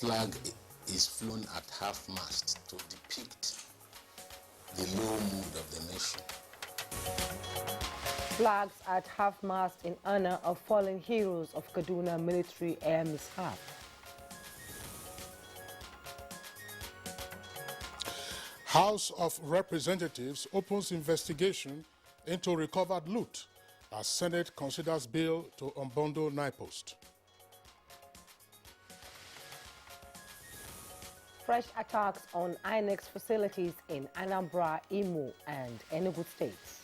flag is flown at half-mast to depict the low mood of the nation. Flags at half-mast in honor of fallen heroes of Kaduna military air mishap. House of Representatives opens investigation into recovered loot as Senate considers bill to unbundle NIPOST. Fresh attacks on INEX facilities in Anambra, Imo, and Enugu states.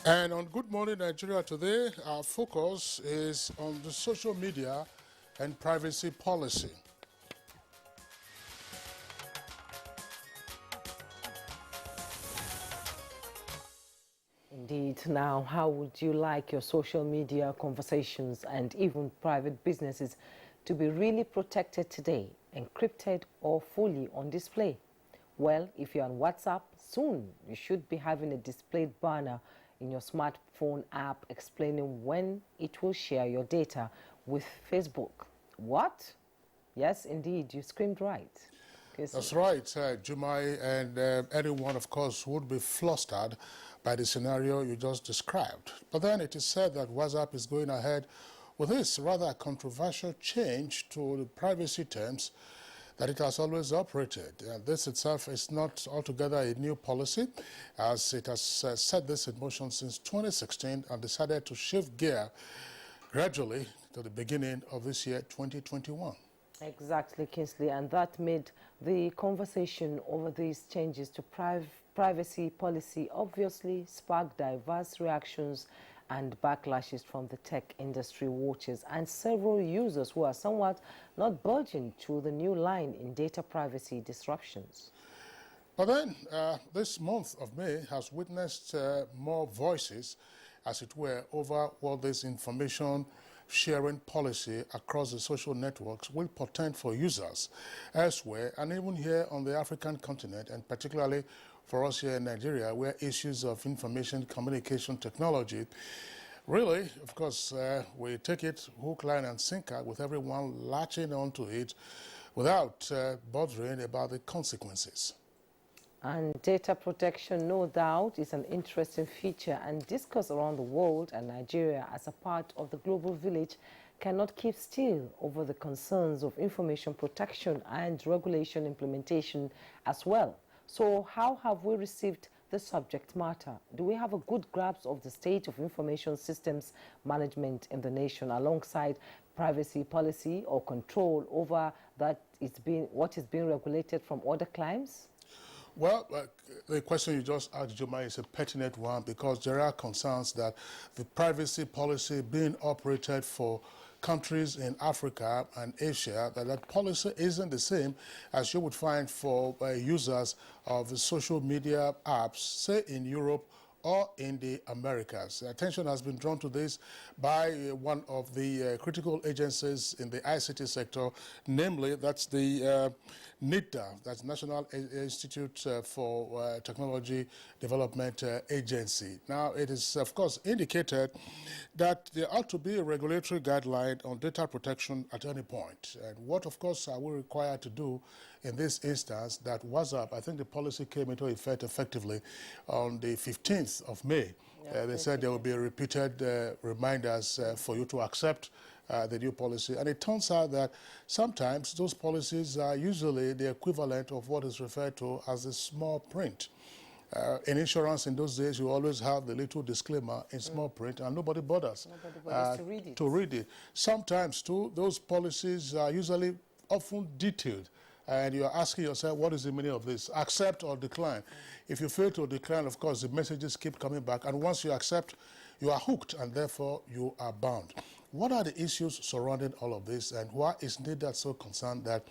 And on Good Morning Nigeria today, our focus is on the social media and privacy policy. Indeed. Now, how would you like your social media conversations and even private businesses to be really protected today, encrypted or fully on display? Well, if you're on WhatsApp, soon you should be having a displayed banner in your smartphone app explaining when it will share your data with Facebook. What? Yes, indeed, you screamed right. That's right, Jumai, and anyone, of course, would be flustered by the scenario you just described. But then it is said that WhatsApp is going ahead with this rather controversial change to the privacy terms that it has always operated. This itself is not altogether a new policy, as it has set this in motion since 2016 and decided to shift gear gradually to the beginning of this year, 2021. Exactly, Kingsley, and that made the conversation over these changes to privacy policy obviously spark diverse reactions and backlashes from the tech industry watchers and several users who are somewhat not budging to the new line in data privacy disruptions. But then, this month of May has witnessed more voices, as it were, over what this information sharing policy across the social networks will portend for users elsewhere and even here on the African continent, and particularly for us here in Nigeria, where issues of information communication technology really, of course, we take it hook, line, and sinker with everyone latching onto it without bothering about the consequences. And data protection, no doubt, is an interesting feature and discourse around the world, and Nigeria, as a part of the global village, cannot keep still over the concerns of information protection and regulation implementation as well. So how have we received the subject matter? Do we have a good grasp of the state of information systems management in the nation alongside privacy policy or control over what is being regulated from other climes? Well, the question you just asked, Juma, is a pertinent one because there are concerns that the privacy policy being operated for countries in Africa and Asia, that policy isn't the same as you would find for users of social media apps, say in Europe or in the Americas. Attention has been drawn to this by one of the critical agencies in the ICT sector, namely that's the NIDA, that's National Institute for Technology Development Agency. Now, it is, of course, indicated that there ought to be a regulatory guideline on data protection at any point. And what, of course, are we required to do in this instance that WhatsApp, I think the policy came into effect effectively on the 15th of May. Yeah, they said there will be repeated reminders for you to accept the new policy. And it turns out that sometimes those policies are usually the equivalent of what is referred to as a small print. In insurance in those days, you always have the little disclaimer in small print, and nobody bothers, to read it. Sometimes, too, those policies are usually often detailed, and you're asking yourself, what is the meaning of this? Accept or decline. If you fail to decline, of course, the messages keep coming back, and once you accept, you are hooked, and therefore you are bound. What are the issues surrounding all of this, and why is NIDA so concerned that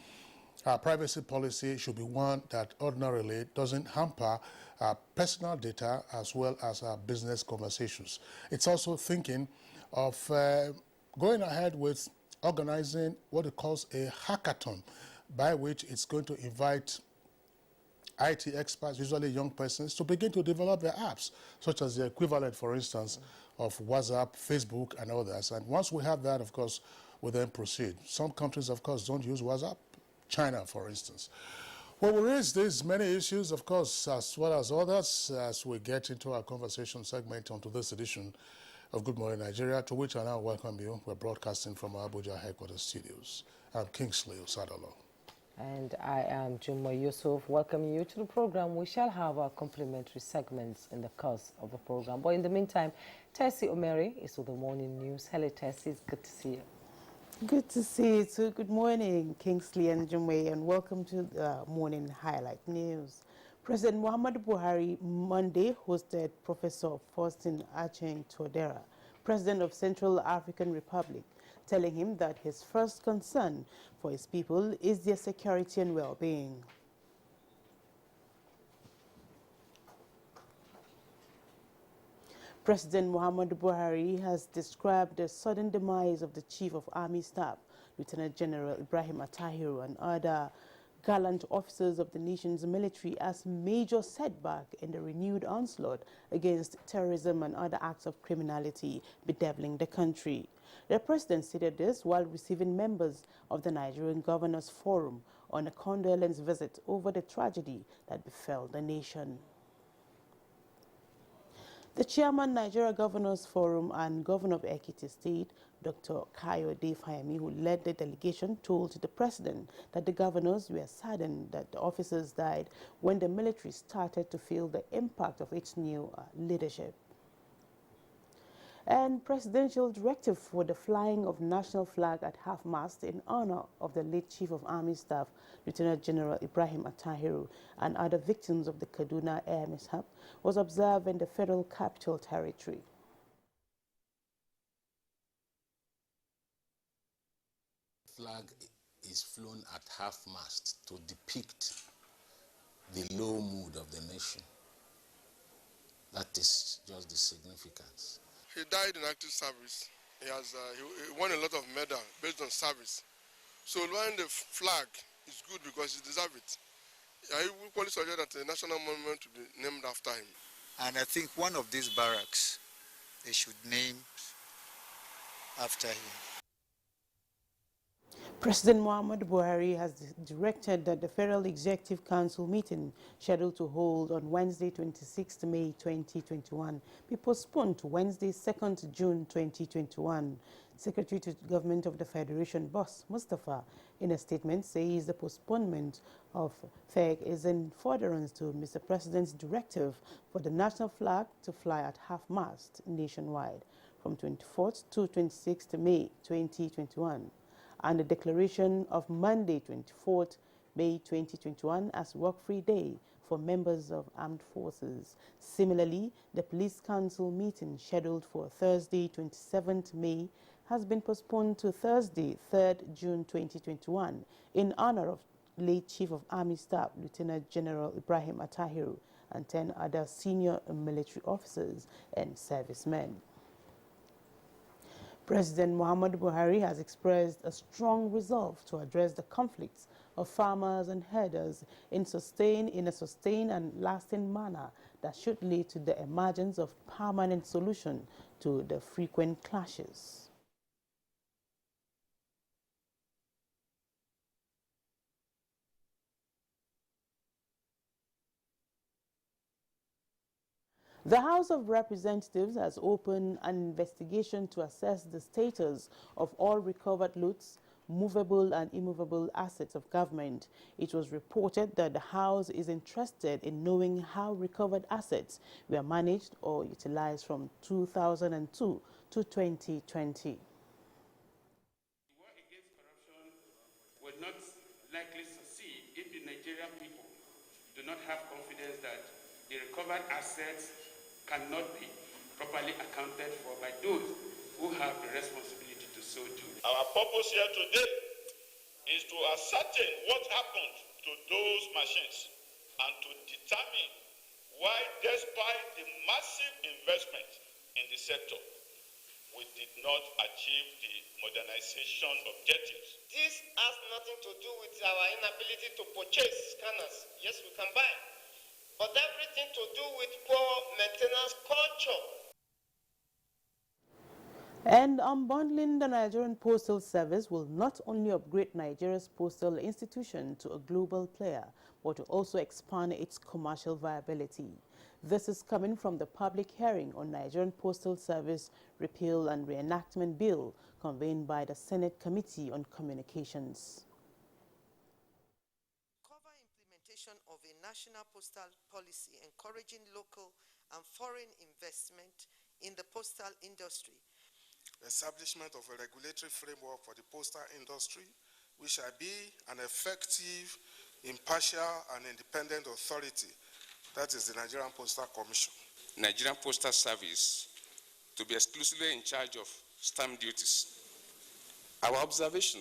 our privacy policy should be one that ordinarily doesn't hamper our personal data as well as our business conversations? It's also thinking of going ahead with organizing what it calls a hackathon, by which it's going to invite IT experts, usually young persons, to begin to develop their apps, such as the equivalent, for instance, of WhatsApp, Facebook, and others. And once we have that, of course, we then proceed. Some countries, of course, don't use WhatsApp. China, for instance. Well, we raise these many issues, of course, as well as others, as we get into our conversation segment onto this edition of Good Morning Nigeria, to which I now welcome you. We're broadcasting from our Abuja headquarters studios. I'm Kingsley Osadolo. And I am Juma Yusuf, welcoming you to the program. We shall have our complimentary segments in the course of the program. But in the meantime, Tessie Omeri is with the morning news. Hello, Tessie. It's good to see you. Good to see you too. Good morning, Kingsley and Jumwe, and welcome to the morning highlight news. President Muhammadu Buhari Monday hosted Professor Faustin Acheng Todera, President of Central African Republic, telling him that his first concern for his people is their security and well-being. President Muhammadu Buhari has described the sudden demise of the Chief of Army Staff, Lieutenant General Ibrahim Attahiru, and other gallant officers of the nation's military as major setback in the renewed onslaught against terrorism and other acts of criminality bedeviling the country. The president stated this while receiving members of the Nigerian Governors Forum on a condolence visit over the tragedy that befell the nation. The chairman, Nigeria Governors Forum and Governor of Ekiti State, Dr. Kayode Fayemi, who led the delegation, told the president that the governors were saddened that the officers died when the military started to feel the impact of its new leadership. And presidential directive for the flying of national flag at half-mast in honor of the late Chief of Army Staff, Lieutenant General Ibrahim Attahiru, and other victims of the Kaduna air mishap was observed in the Federal Capital Territory. Flag is flown at half-mast to depict the low mood of the nation. That is just the significance. He died in active service. He won a lot of medals based on service. So flying the flag is good because he deserves it. I equally suggest that a national monument to be named after him. And I think one of these barracks, they should name after him. President Muhammadu Buhari has directed that the Federal Executive Council meeting scheduled to hold on Wednesday, 26th May 2021 be postponed to Wednesday, 2nd June 2021. Secretary to the Government of the Federation, Boss Mustafa, in a statement says the postponement of FEG is in furtherance to Mr. President's directive for the national flag to fly at half-mast nationwide from 24th to 26th May 2021. And the declaration of Monday, 24th May 2021 as work-free day for members of armed forces. Similarly, the Police Council meeting scheduled for Thursday, 27th May has been postponed to Thursday, 3rd June 2021 in honor of late Chief of Army Staff, Lieutenant General Ibrahim Attahiru, and 10 other senior military officers and servicemen. President Muhammadu Buhari has expressed a strong resolve to address the conflicts of farmers and herders in a sustained and lasting manner that should lead to the emergence of permanent solution to the frequent clashes. The House of Representatives has opened an investigation to assess the status of all recovered loots, movable and immovable assets of government. It was reported that the House is interested in knowing how recovered assets were managed or utilized from 2002 to 2020. The war against corruption will not likely succeed if the Nigerian people do not have confidence that the recovered assets cannot be properly accounted for by those who have the responsibility to so do. Our purpose here today is to ascertain what happened to those machines and to determine why, despite the massive investment in the sector, we we did not achieve the modernization objectives. This has nothing to do with our inability to purchase scanners. Yes, we can buy, but everything to do with poor maintenance culture. And unbundling the Nigerian Postal Service will not only upgrade Nigeria's postal institution to a global player, but to also expand its commercial viability. This is coming from the public hearing on Nigerian Postal Service Repeal and Reenactment Bill convened by the Senate Committee on Communications. Cover implementation of a national postal policy encouraging local and foreign investment in the postal industry. Establishment of a regulatory framework for the postal industry, which shall be an effective, impartial, and independent authority. That is the Nigerian Postal Commission. Nigerian Postal Service to be exclusively in charge of stamp duties. Our observation,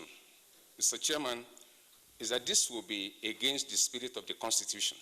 Mr. Chairman, is that this will be against the spirit of the Constitution.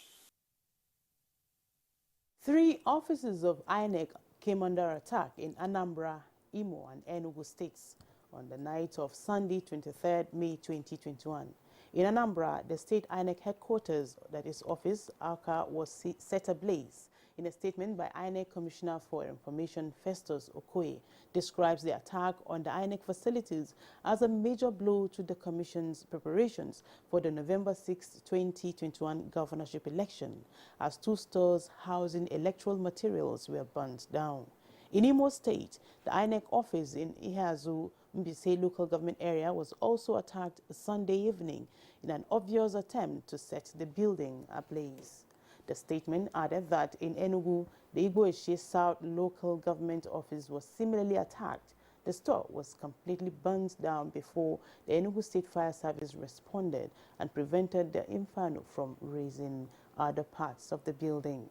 3 offices of INEC came under attack in Anambra, Imo, and Enugu states on the night of Sunday, 23rd May 2021. In Anambra, the state INEC headquarters, that is office, ALCA, was set ablaze. In a statement by INEC Commissioner for Information Festus Okoye, describes the attack on the INEC facilities as a major blow to the Commission's preparations for the November 6, 2021 governorship election, as 2 stores housing electoral materials were burnt down. In Imo State, the INEC office in Ihazu, Mbise local government area was also attacked Sunday evening in an obvious attempt to set the building ablaze. The statement added that in Enugu, the Igbo South local government office was similarly attacked. The store was completely burnt down before the Enugu State Fire Service responded and prevented the inferno from raising other parts of the building.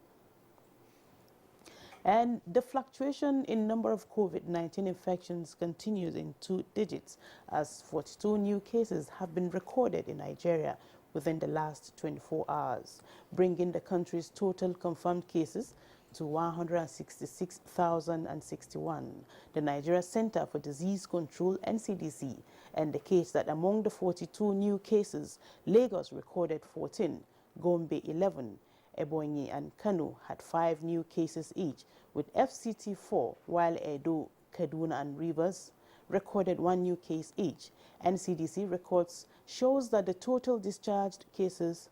And the fluctuation in number of COVID-19 infections continues in 2 digits as 42 new cases have been recorded in Nigeria within the last 24 hours, bringing the country's total confirmed cases to 166,061. The Nigeria Center for Disease Control, NCDC, indicates that among the 42 new cases, Lagos recorded 14, Gombe 11, Ebonyi and Kano had 5 new cases each, with FCT 4, while Edo, Kaduna and Rivers recorded 1 new case each. NCDC records shows that the total discharged cases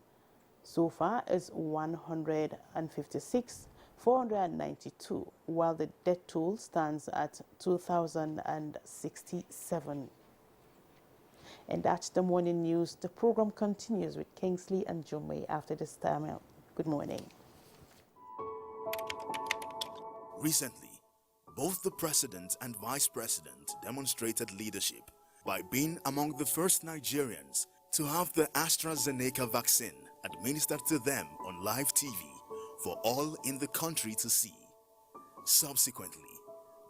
so far is 156,492, while the death toll stands at 2,067. And that's the morning news. The program continues with Kingsley and Jumay after this time out. Good morning. Recently, both the president and vice president demonstrated leadership by being among the first Nigerians to have the AstraZeneca vaccine administered to them on live TV for all in the country to see. Subsequently,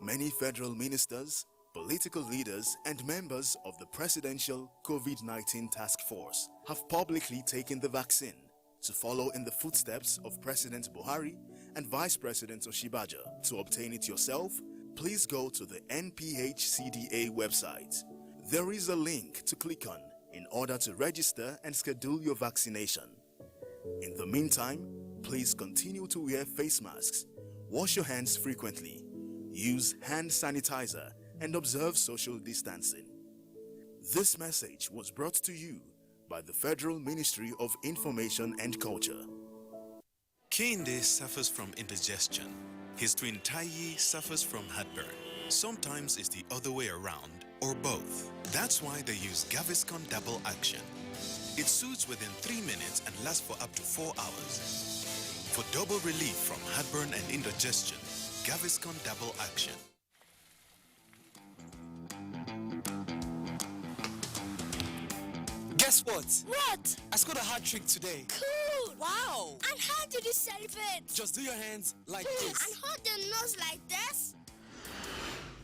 many federal ministers, political leaders, and members of the Presidential COVID-19 Task Force have publicly taken the vaccine to follow in the footsteps of President Buhari and Vice President Oshibaja. To obtain it yourself, please go to the NPHCDA website. There is a link to click on in order to register and schedule your vaccination. In the meantime, please continue to wear face masks, wash your hands frequently, use hand sanitizer, and observe social distancing. This message was brought to you by the Federal Ministry of Information and Culture. Kinde suffers from indigestion. His twin Taiyi suffers from heartburn. Sometimes it's the other way around, or both. That's why they use Gaviscon Double Action. It soothes within 3 minutes and lasts for up to 4 hours. For double relief from heartburn and indigestion, Gaviscon Double Action. Guess what? What? I scored a hat trick today. Cool! Wow! And how did you celebrate? Just do your hands like this. this. And hold your nose like this.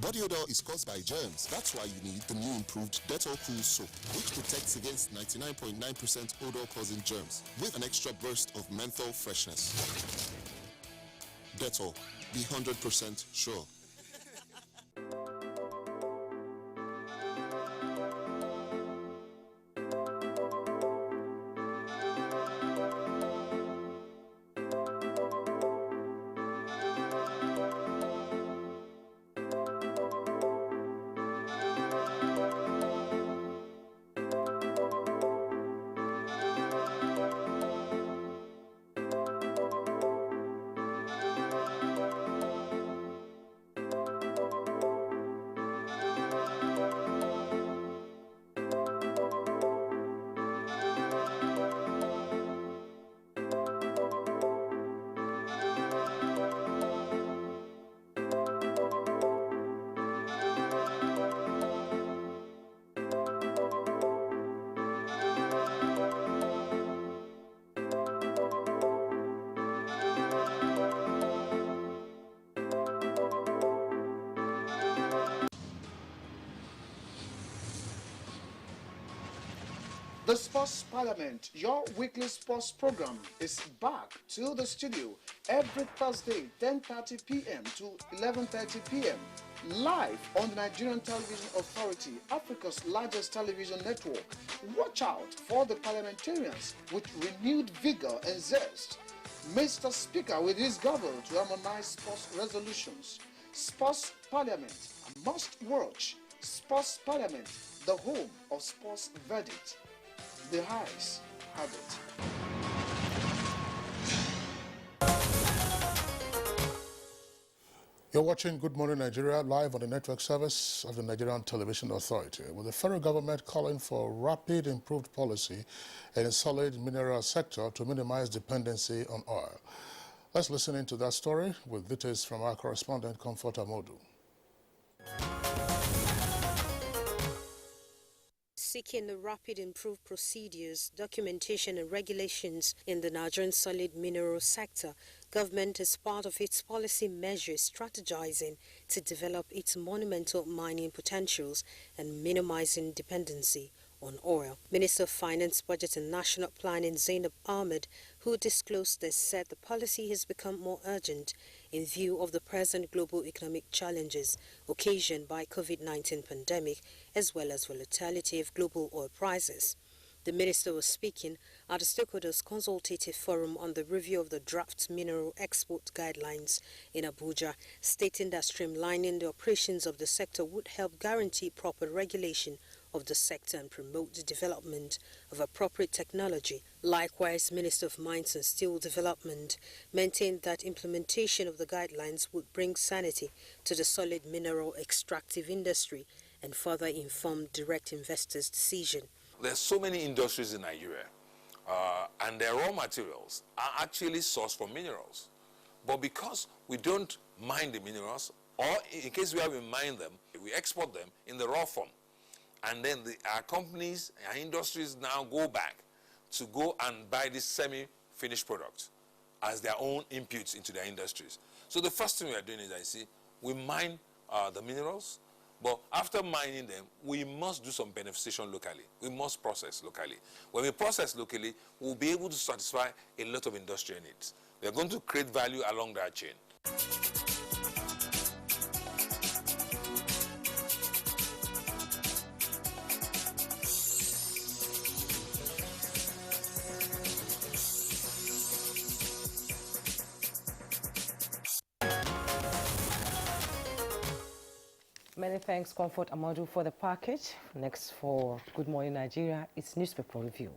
Body odor is caused by germs. That's why you need the new improved Dettol Cool Soap, which protects against 99.9% odor-causing germs with an extra burst of menthol freshness. Dettol, be 100% sure. The Sports Parliament, your weekly sports program, is back to the studio every Thursday, 10:30 p.m. to 11:30 p.m. live on the Nigerian Television Authority, Africa's largest television network. Watch out for the parliamentarians with renewed vigor and zest. Mr. Speaker with his gavel to harmonize sports resolutions. Sports Parliament, a must-watch. Sports Parliament, the home of sports verdict. The highs have it. You're watching Good Morning Nigeria live on the network service of the Nigerian Television Authority, with the federal government calling for rapid improved policy in the solid mineral sector to minimize dependency on oil. Let's listen into that story with details from our correspondent, Comfort Amodu. Seeking the rapid improved procedures, documentation and regulations in the Nigerian solid mineral sector, government as part of its policy measures strategizing to develop its monumental mining potentials and minimizing dependency on oil. Minister of Finance, Budget and National Planning Zainab Ahmed, who disclosed this, said the policy has become more urgent in view of the present global economic challenges occasioned by COVID-19 pandemic as well as volatility of global oil prices. The minister was speaking at the Stakeholders Consultative Forum on the review of the draft mineral export guidelines in Abuja, stating that streamlining the operations of the sector would help guarantee proper regulation of the sector and promote the development of appropriate technology. Likewise, Minister of Mines and Steel Development maintained that implementation of the guidelines would bring sanity to the solid mineral extractive industry and further inform direct investors' decision. There's so many industries in Nigeria, and their raw materials are actually sourced from minerals. But because we don't mine the minerals, or in case we mine them, we export them in the raw form. And then our companies, our industries now go back to go and buy this semi-finished product as their own inputs into their industries. So the first thing we are doing is, we mine the minerals, but after mining them, we must do some beneficiation locally. We must process locally. When we process locally, we'll be able to satisfy a lot of industrial needs. We are going to create value along that chain. Many thanks, Comfort Amadou, for the package. Next for Good Morning Nigeria, it's newspaper review.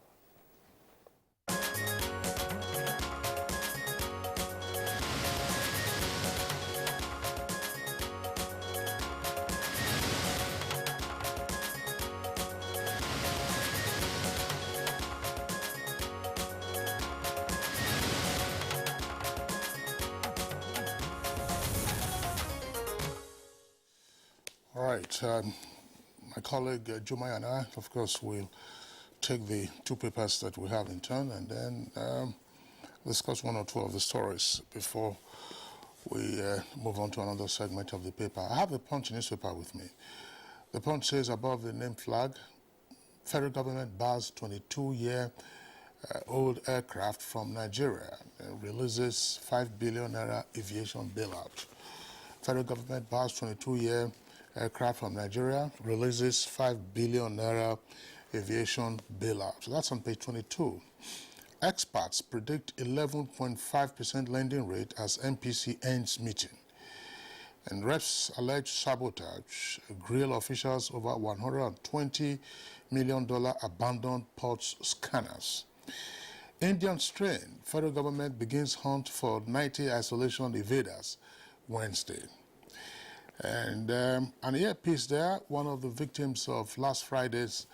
All right, my colleague Jumai and I, of course, will take the two papers that we have in turn and then discuss one or two of the stories before we move on to another segment of the paper. I have the Punch newspaper with me. The Punch says above the name flag, federal government bars 22-year-old aircraft from Nigeria and releases 5 billion naira aviation bailout. Federal government bars 22-year aircraft from Nigeria, releases 5 billion naira aviation bailout. So that's on page 22. Experts predict 11.5% lending rate as MPC ends meeting. And reps allege sabotage, grill officials over $120 million abandoned ports scanners. Indian strain, federal government begins hunt for 90 isolation evaders Wednesday. And an earpiece there, one of the victims of last Friday's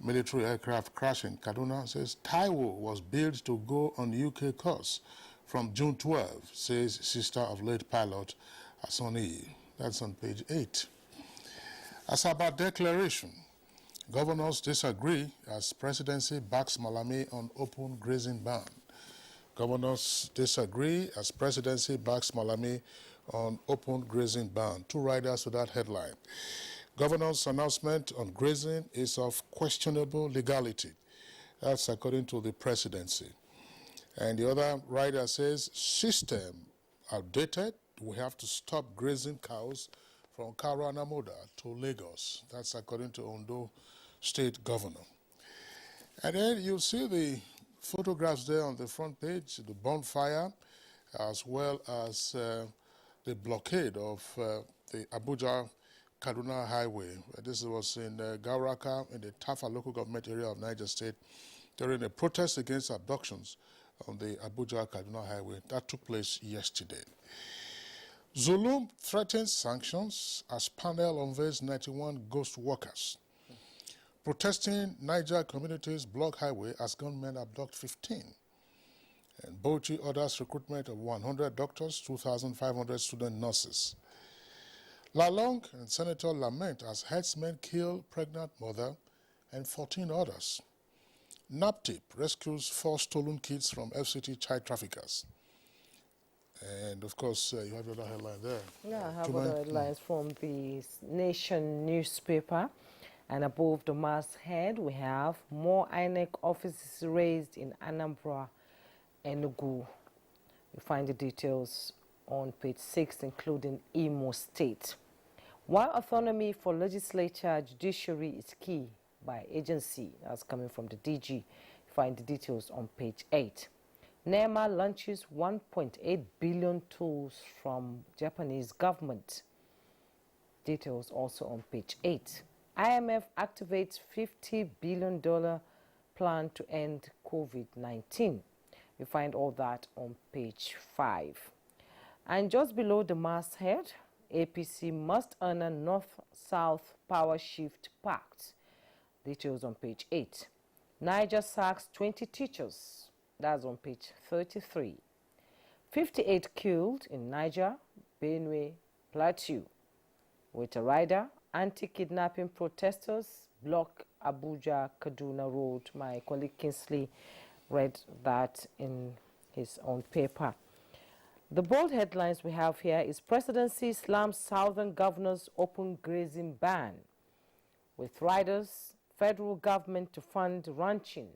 military aircraft crash in Kaduna, says Taiwo was billed to go on UK course from June 12, says sister of late pilot Asoni. That's on page 8. As about declaration, governors disagree as presidency backs Malami on open grazing ban. Governors disagree as presidency backs Malami on open grazing ban. Two riders to that headline. Governor's announcement on grazing is of questionable legality. That's according to the presidency. And the other writer says, system outdated. We have to stop grazing cows from Karo and Amoda to Lagos. That's according to Ondo State Governor. And then you'll see the photographs there on the front page, the bonfire, as well as the blockade of the Abuja Kaduna Highway. This was in Gauraka, in the Tafa local government area of Niger State, during a protest against abductions on the Abuja Kaduna Highway. That took place yesterday. Zulum threatens sanctions as panel unveils 91 ghost workers. Protesting Niger communities block highway as gunmen abduct 15. And Bauchi orders recruitment of 100 doctors, 2,500 student nurses. Lalong and Senator lament as herdsmen kill pregnant mother and 14 others. NAPTIP rescues 4 stolen kids from FCT child traffickers. And of course, you have another headline there. Yeah, I have other headlines from the Nation newspaper. And above the masthead, we have more INEC offices raised in Anambra, Enugu. You find the details on page 6, including Imo State. While autonomy for legislature judiciary is key by agency, that's coming from the DG, you find the details on page 8. NEMA launches 1.8 billion tools from Japanese government. Details also on page 8. IMF activates $50 billion plan to end COVID-19. You find all that on page 5. And just below the masthead, APC must honor North-South Power Shift Pact. Details on page 8. Niger sacks 20 teachers. That's on page 33. 58 killed in Niger, Benue, Plateau. With a rider, anti-kidnapping protesters block Abuja Kaduna Road. My colleague Kingsley read that in his own paper. The bold headlines we have here is Presidency slams Southern governors open grazing ban. With riders, federal government to fund ranching.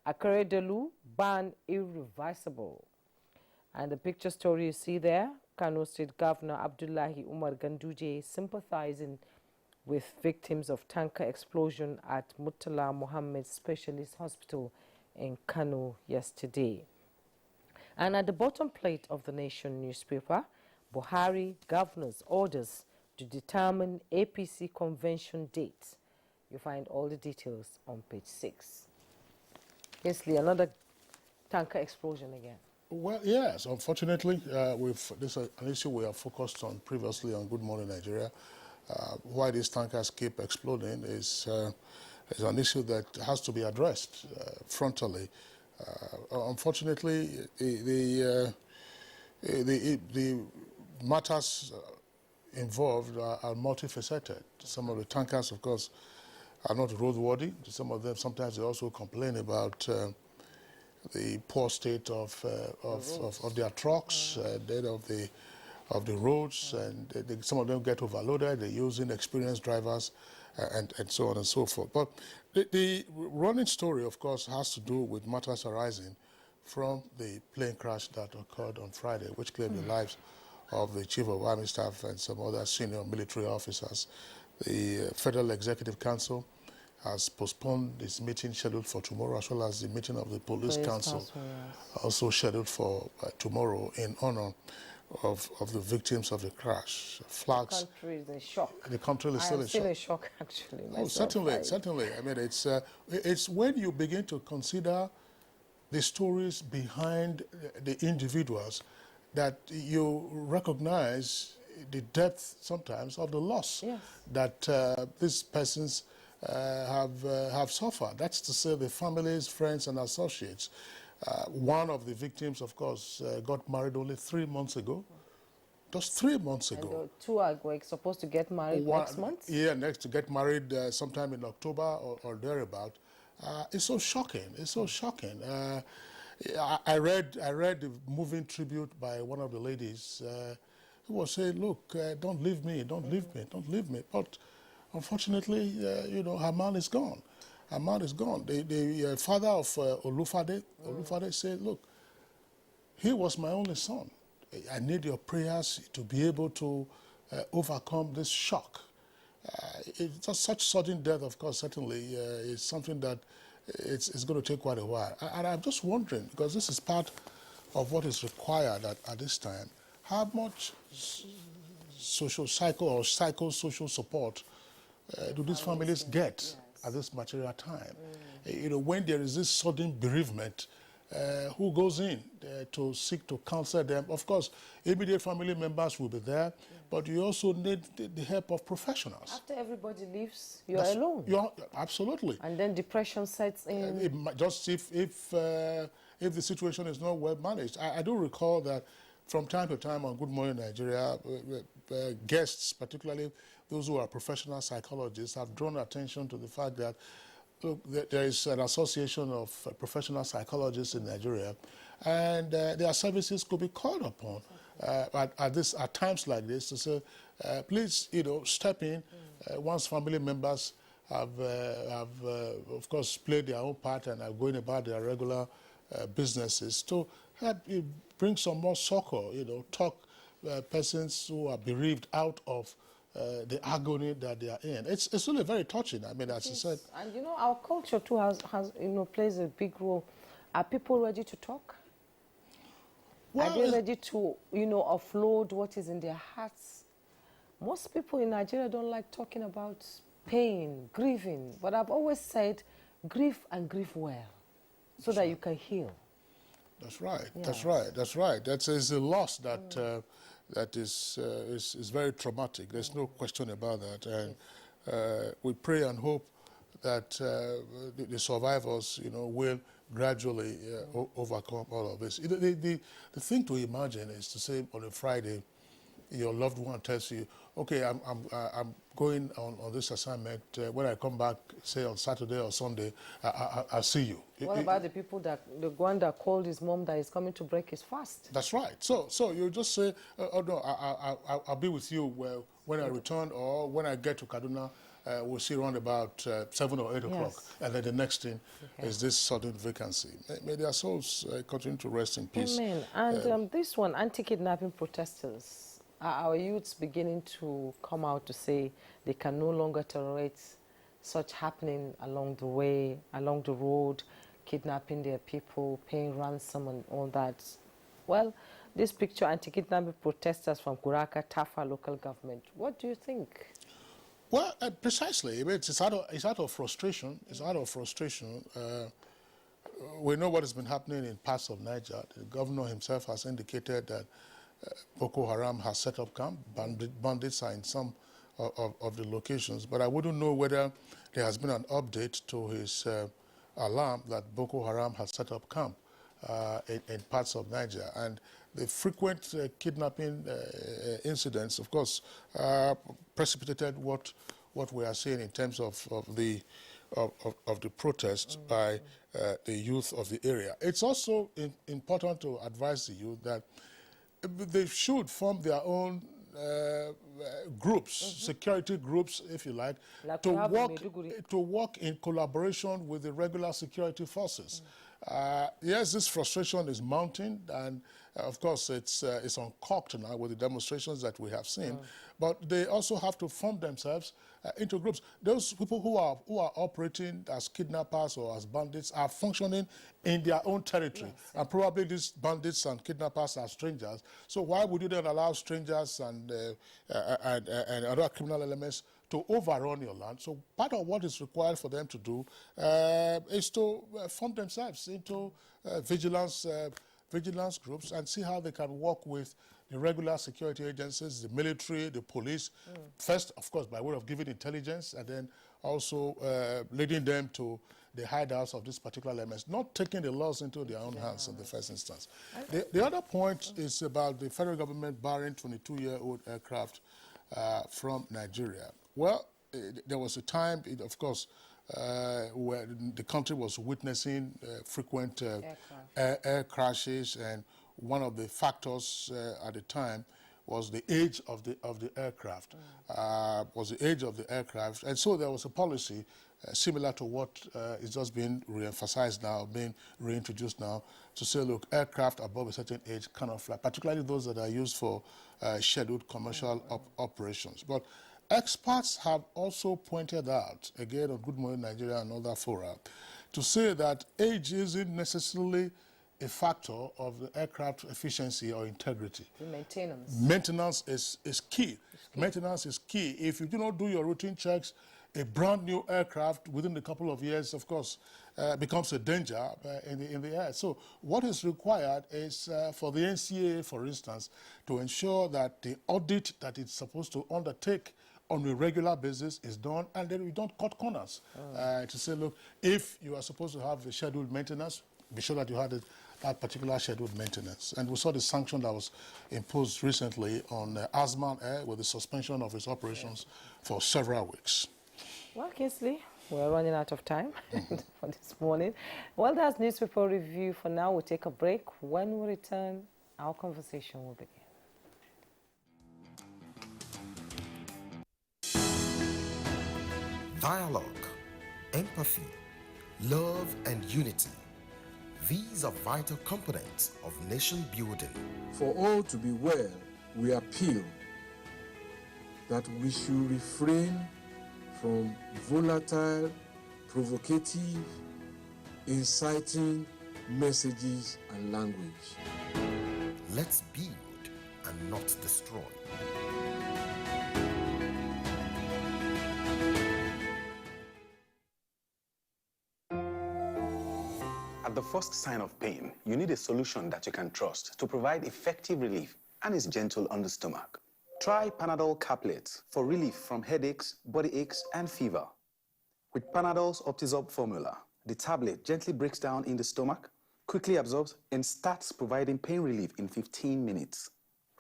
Akeredolu ban irreversible. And the picture story you see there, Kano State Governor Abdullahi Umar Ganduje sympathizing with victims of tanker explosion at Murtala Mohammed Specialist Hospital in Kano yesterday. And at the bottom plate of the Nation newspaper, Buhari governor's orders to determine APC convention dates. You find all the details on page 6. Basically, another tanker explosion again. Well, yes, unfortunately, this is an issue we have focused on previously on Good Morning Nigeria. Why these tankers keep exploding is an issue that has to be addressed frontally. Unfortunately, the matters involved are multifaceted. Some of the tankers, of course, are not roadworthy. Some of them, sometimes they also complain about the poor state of their trucks, of the roads, and some of them get overloaded. They're using experienced drivers, and so on and so forth. But the running story, of course, has to do with matters arising from the plane crash that occurred on Friday, which claimed the lives of the Chief of Army Staff and some other senior military officers. The Federal Executive Council has postponed its meeting scheduled for tomorrow, as well as the meeting of the Police Council, also scheduled for tomorrow in honor of the victims of the crash. Flags. The country is in shock. The country is still still in shock, actually. Oh, certainly. I mean, it's when you begin to consider the stories behind the individuals that you recognize the depth sometimes of the loss that these persons have suffered. That's to say the families, friends, and associates. One of the victims, of course, got married only 3 months ago. Just 3 months ago. And two are supposed to get married next month? Yeah, next to get married sometime in October or thereabout. It's so shocking. It's so shocking. I read the moving tribute by one of the ladies who was saying, "Look, don't leave me, don't leave me, don't leave me." But unfortunately, her man is gone. Ahmad is gone. The father of Olufade said, look, he was my only son. I need your prayers to be able to overcome this shock. It's just such sudden death, of course, certainly is something that it's going to take quite a while. And I'm just wondering, because this is part of what is required at this time, how much psychosocial support do these families get at this material time? You know, when there is this sudden bereavement, who goes in to seek to counsel them? Of course, immediate family members will be there, but you also need the help of professionals. After everybody leaves, you're alone. Absolutely. And then depression sets in. Just if the situation is not well managed. I do recall that from time to time on Good Morning Nigeria, guests, particularly those who are professional psychologists, have drawn attention to the fact that look, there is an association of professional psychologists in Nigeria, and their services could be called upon at times like this to say, please, step in once family members have of course, played their own part and are going about their regular businesses to help bring some more succor, talk persons who are bereaved out of the agony that they are in. It's really very touching. I mean, as you said. And our culture too has plays a big role. Are people ready to talk? Well, are they ready to offload what is in their hearts? Most people in Nigeria don't like talking about pain, grieving. But I've always said, grieve and grieve well, so that you can heal. That's right. Yeah. That's right. That's right. That is a loss that that is very traumatic. There's no question about that. And we pray and hope that the survivors, will gradually overcome all of this. The thing to imagine is to say on a Friday, your loved one tells you, okay, I'm going on this assignment. When I come back, say on Saturday or Sunday, I'll see you. What about the people the one that called his mom that is coming to break his fast? That's right. So you just say, oh no, I'll be with you when I return, or when I get to Kaduna, we'll see around about 7 or 8 o'clock. And then the next thing is this sudden vacancy. May their souls continue to rest in peace. Amen. And this one, anti-kidnapping protesters. Are our youths beginning to come out to say they can no longer tolerate such happening along the way, along the road, kidnapping their people, paying ransom and all that? Well, this picture, anti-kidnapping protesters from Kuraka, Tafa local government. What do you think? Well, precisely. It's out of frustration. It's out of frustration. We know what has been happening in parts of Niger. The governor himself has indicated that Boko Haram has set up camp. Bandits are in some of the locations, but I wouldn't know whether there has been an update to his alarm that Boko Haram has set up camp in parts of Niger. And the frequent kidnapping incidents, of course, precipitated what we are seeing in terms of the protests by the youth of the area. It's also important to advise the youth that they should form their own groups, security groups, if you like to work in collaboration with the regular security forces. Yes, this frustration is mounting, and of course it's uncorked now with the demonstrations that we have seen. But they also have to form themselves into groups. Those people who are operating as kidnappers or as bandits are functioning in their own territory, and probably these bandits and kidnappers are strangers. So why would you then allow strangers and other criminal elements to overrun your land? So part of what is required for them to do is to form themselves into vigilance groups and see how they can work with the regular security agencies, the military, the police, first, of course, by way of giving intelligence, and then also leading them to the hideouts of these particular elements, not taking the laws into their own hands in the first instance. The other point is about the federal government barring 22-year-old aircraft from Nigeria. Well, there was a time, of course, where the country was witnessing frequent air crashes, and one of the factors at the time was the age of the aircraft. And so there was a policy similar to what is just being re-emphasized now, being reintroduced now, to say, look, aircraft above a certain age cannot fly, particularly those that are used for scheduled commercial operations. But experts have also pointed out, again on Good Morning Nigeria and other fora, to say that age isn't necessarily a factor of the aircraft efficiency or integrity. The maintenance. Maintenance is key. Maintenance is key. If you do not do your routine checks, a brand new aircraft within a couple of years, of course, becomes a danger in the air. So what is required is for the NCAA, for instance, to ensure that the audit that it's supposed to undertake on a regular basis is done, and then we don't cut corners. To say, look, if you are supposed to have a scheduled maintenance, be sure that you had that particular scheduled maintenance. And we saw the sanction that was imposed recently on Asman Air with the suspension of its operations for several weeks. Well, Kingsley, we're running out of time for this morning. Well, that's newspaper review for now. We'll take a break. When we return, our conversation will begin. Dialogue, empathy, love and unity. These are vital components of nation building. For all to be well, we appeal that we should refrain from volatile, provocative, inciting messages and language. Let's build and not destroy. At the first sign of pain, you need a solution that you can trust to provide effective relief and is gentle on the stomach. Try Panadol Caplets for relief from headaches, body aches, and fever. With Panadol's Optizorb formula, the tablet gently breaks down in the stomach, quickly absorbs, and starts providing pain relief in 15 minutes.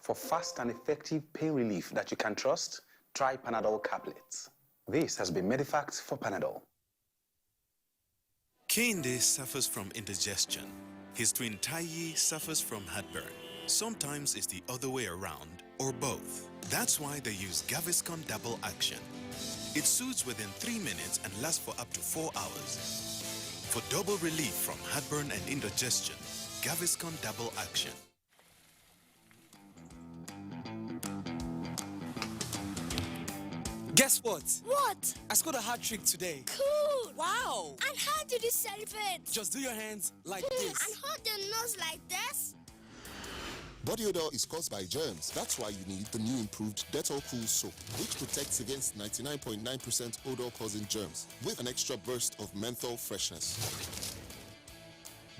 For fast and effective pain relief that you can trust, try Panadol Caplets. This has been Medifact for Panadol. Kinde suffers from indigestion. His twin Taiyi suffers from heartburn. Sometimes it's the other way around, or both. That's why they use Gaviscon Double Action. It soothes within 3 minutes and lasts for up to 4 hours. For double relief from heartburn and indigestion, Gaviscon Double Action. Guess what? What? I scored a hat trick today. Cool! Wow! And how did you celebrate? Just do your hands like And this. hold your nose like this? Body odor is caused by germs. That's why you need the new improved Dettol Cool Soap, which protects against 99.9% odor-causing germs with an extra burst of menthol freshness.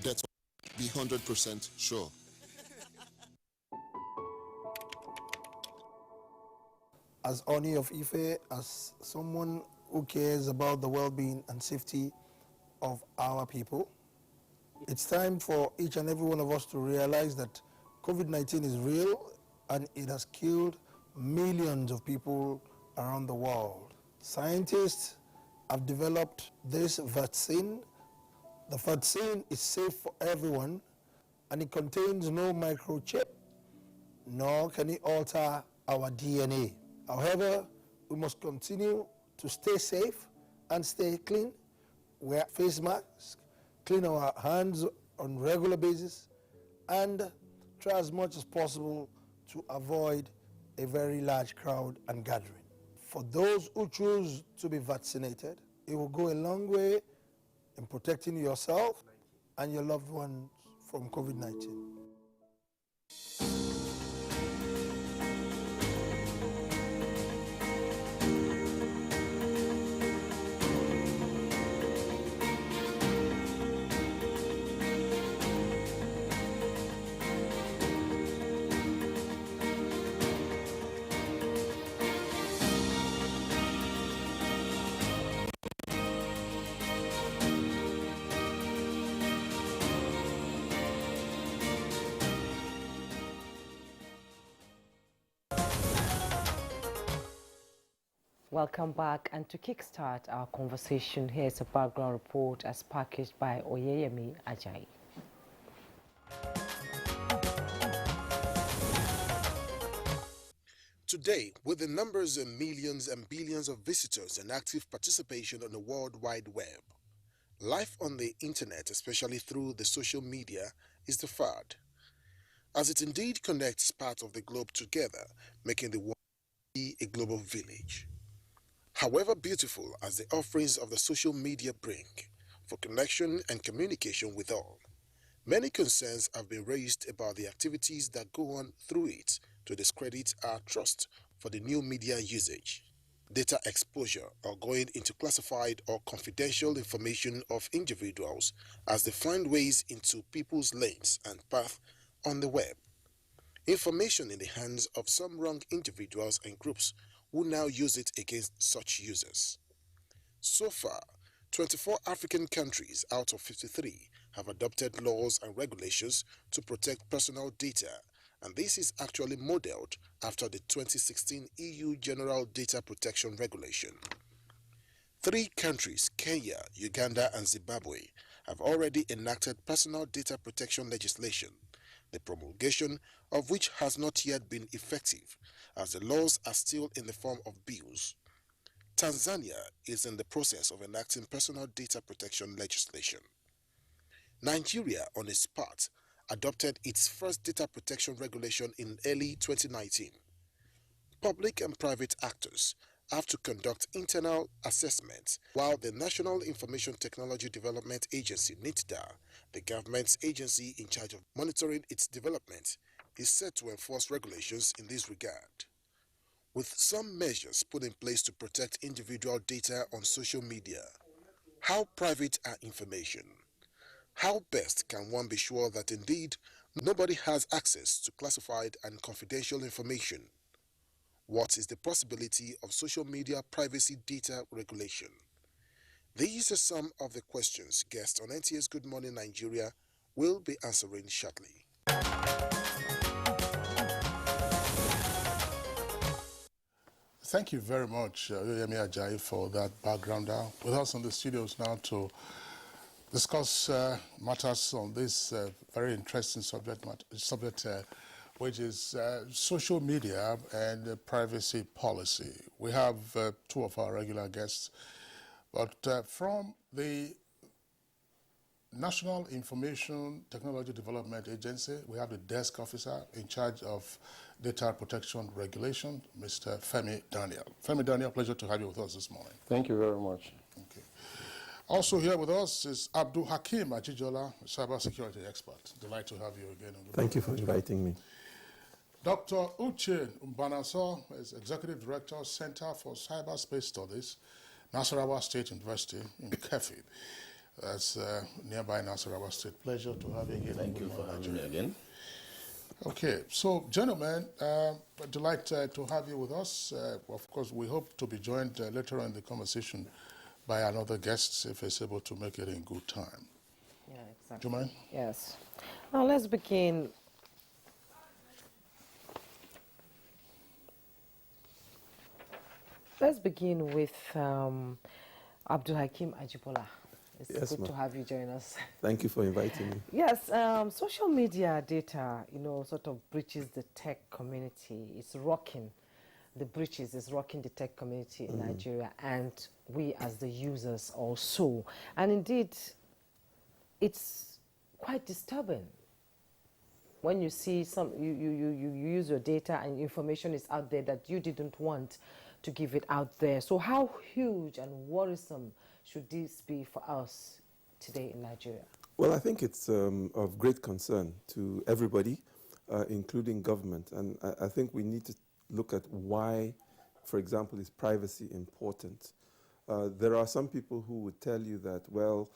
Dettol, be 100% sure. As Oni of Ife, as someone who cares about the well-being and safety of our people, it's time for each and every one of us to realize that COVID-19 is real and it has killed millions of people around the world. Scientists have developed this vaccine. The vaccine is safe for everyone and it contains no microchip, nor can it alter our DNA. However, we must continue to stay safe and stay clean, wear face masks, clean our hands on a regular basis, and try as much as possible to avoid a very large crowd and gathering. For those who choose to be vaccinated, it will go a long way in protecting yourself and your loved ones from COVID-19. Welcome back, and to kickstart our conversation, here's a background report as packaged by Oyeyemi Ajayi. Today, with the numbers and millions and billions of visitors and active participation on the World Wide Web, life on the internet, especially through the social media, is the fad, as it indeed connects parts of the globe together, making the world a global village. However beautiful as the offerings of the social media bring for connection and communication with all, many concerns have been raised about the activities that go on through it to discredit our trust for the new media usage, data exposure, or going into classified or confidential information of individuals as they find ways into people's lanes and paths on the web. Information in the hands of some wrong individuals and groups who now use it against such users. So far, 24 African countries out of 53 have adopted laws and regulations to protect personal data, and this is actually modeled after the 2016 EU General Data Protection Regulation. 3 countries, Kenya, Uganda, and Zimbabwe, have already enacted personal data protection legislation, the promulgation of which has not yet been effective, as the laws are still in the form of bills. Tanzania is in the process of enacting personal data protection legislation. Nigeria, on its part, adopted its first data protection regulation in early 2019. Public and private actors have to conduct internal assessments, while the National Information Technology Development Agency, NITDA, the government's agency in charge of monitoring its development, is set to enforce regulations in this regard. With some measures put in place to protect individual data on social media, how private are information? How best can one be sure that indeed nobody has access to classified and confidential information? What is the possibility of social media privacy data regulation? These are some of the questions guests on NTS Good Morning Nigeria will be answering shortly. Thank you very much, Yoyemi Ajayi, for that background. With us in the studios now to discuss matters on this very interesting subject, which is social media and privacy policy. We have 2 of our regular guests, but from the National Information Technology Development Agency, we have the desk officer in charge of data protection regulation, Mr. Femi Daniel. Femi Daniel, pleasure to have you with us this morning. Thank you very much. Okay. Also here with us is Abdul Hakim Ajijola, cybersecurity expert. Delighted to have you again. Thank you for inviting me. Dr. Uche Mbanaso is Executive Director, Center for Cyberspace Studies, Nasarawa State University in Kefi. That's nearby Nasarawa State. Pleasure to have you again. Thank you for having me again. Okay, so gentlemen, delighted to have you with us. Of course, we hope to be joined later on in the conversation by another guest if he's able to make it in good time. Yeah, exactly. Do you mind? Yes. Now let's begin. Let's begin with Abdul Hakim Ajibola. It's good to have you join us. Thank you for inviting me. Yes, social media data, sort of breaches the tech community. It's rocking the breaches, it's rocking the tech community in Nigeria, and we as the users also. And indeed, it's quite disturbing when you see you use your data and information is out there that you didn't want to give it out there. So how huge and worrisome should this be for us today in Nigeria? Well, I think it's of great concern to everybody, including government. And I think we need to look at why, for example, is privacy important. There are some people who would tell you that, well,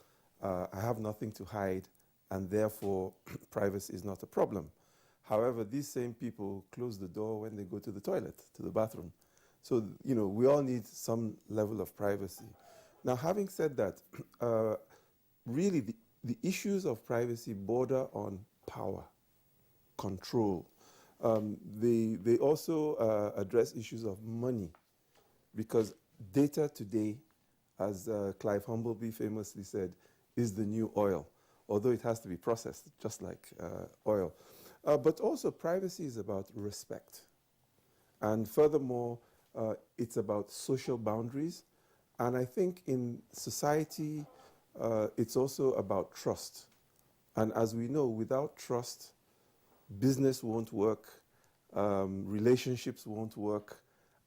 I have nothing to hide, and therefore privacy is not a problem. However, these same people close the door when they go to the toilet, to the bathroom. So, we all need some level of privacy. Now, having said that, really the issues of privacy border on power, control. They also address issues of money, because data today, as Clive Humbleby famously said, is the new oil, although it has to be processed just like oil. But also privacy is about respect. And furthermore, it's about social boundaries. And I think in society, it's also about trust. And as we know, without trust, business won't work, relationships won't work,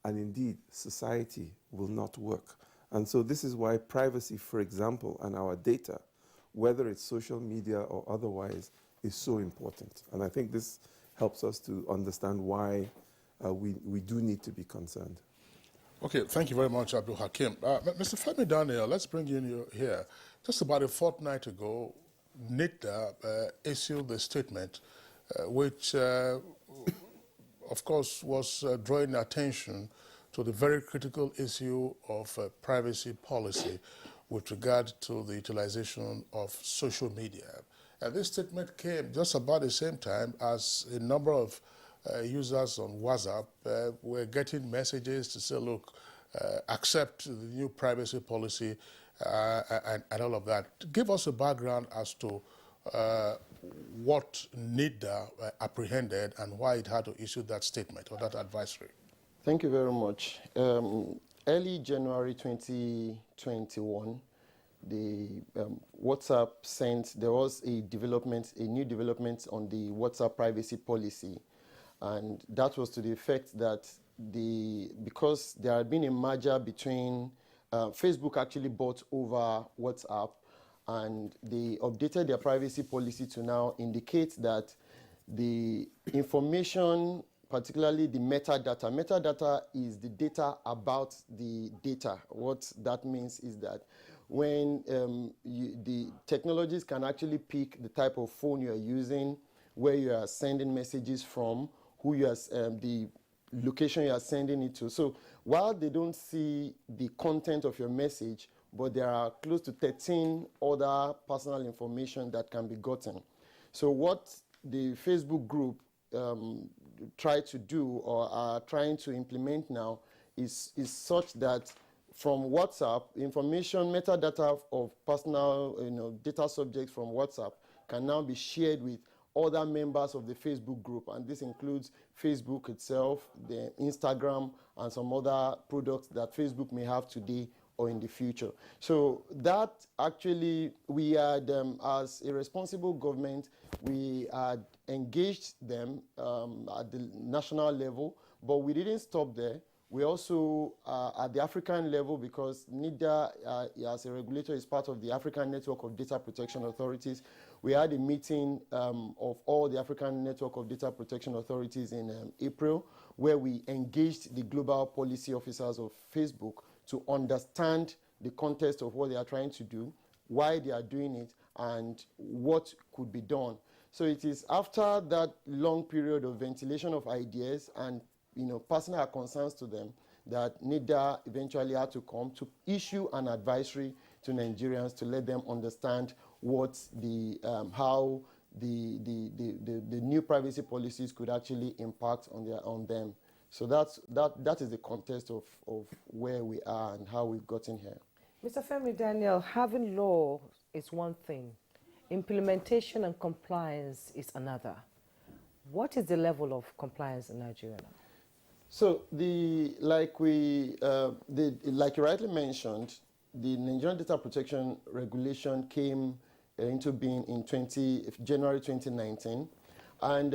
and indeed, society will not work. And so this is why privacy, for example, and our data, whether it's social media or otherwise, is so important. And I think this helps us to understand why we do need to be concerned. Okay, thank you very much, Abdul Hakim. Mr. Femi Daniel, let's bring you here. Just about a fortnight ago, NIDA issued a statement which, of course, was drawing attention to the very critical issue of privacy policy with regard to the utilization of social media. And this statement came just about the same time as a number of users on WhatsApp were getting messages to say, look, accept the new privacy policy and all of that. Give us a background as to what NIDA apprehended and why it had to issue that statement or that advisory. Thank you very much. Early January 2021, the WhatsApp sent, there was a new development on the WhatsApp privacy policy. And that was to the effect that because there had been a merger between, Facebook actually bought over WhatsApp, and they updated their privacy policy to now indicate that the information, particularly the metadata is the data about the data. What that means is that when the technologies can actually pick the type of phone you are using, where you are sending messages from, who you are, the location you are sending it to. So while they don't see the content of your message, but there are close to 13 other personal information that can be gotten. So what the Facebook group tried to do or are trying to implement now is such that from WhatsApp, information, metadata of personal data subjects from WhatsApp can now be shared with other members of the Facebook group, and this includes Facebook itself, the Instagram, and some other products that Facebook may have today or in the future. So that actually, we had, as a responsible government, we had engaged them at the national level, but we didn't stop there. We also, at the African level, because NIDA, as a regulator, is part of the African Network of Data Protection Authorities, we had a meeting of all the African Network of Data Protection Authorities in April, where we engaged the global policy officers of Facebook to understand the context of what they are trying to do, why they are doing it, and what could be done. So it is after that long period of ventilation of ideas and personal concerns to them that NIDA eventually had to come to issue an advisory to Nigerians to let them understand what how the new privacy policies could actually impact on them. So that is the context of where we are and how we've gotten here. Mr. Femi Daniel, having law is one thing. Implementation and compliance is another. What is the level of compliance in Nigeria now? So like you rightly mentioned, the Nigerian Data Protection Regulation came into being in January 2019, and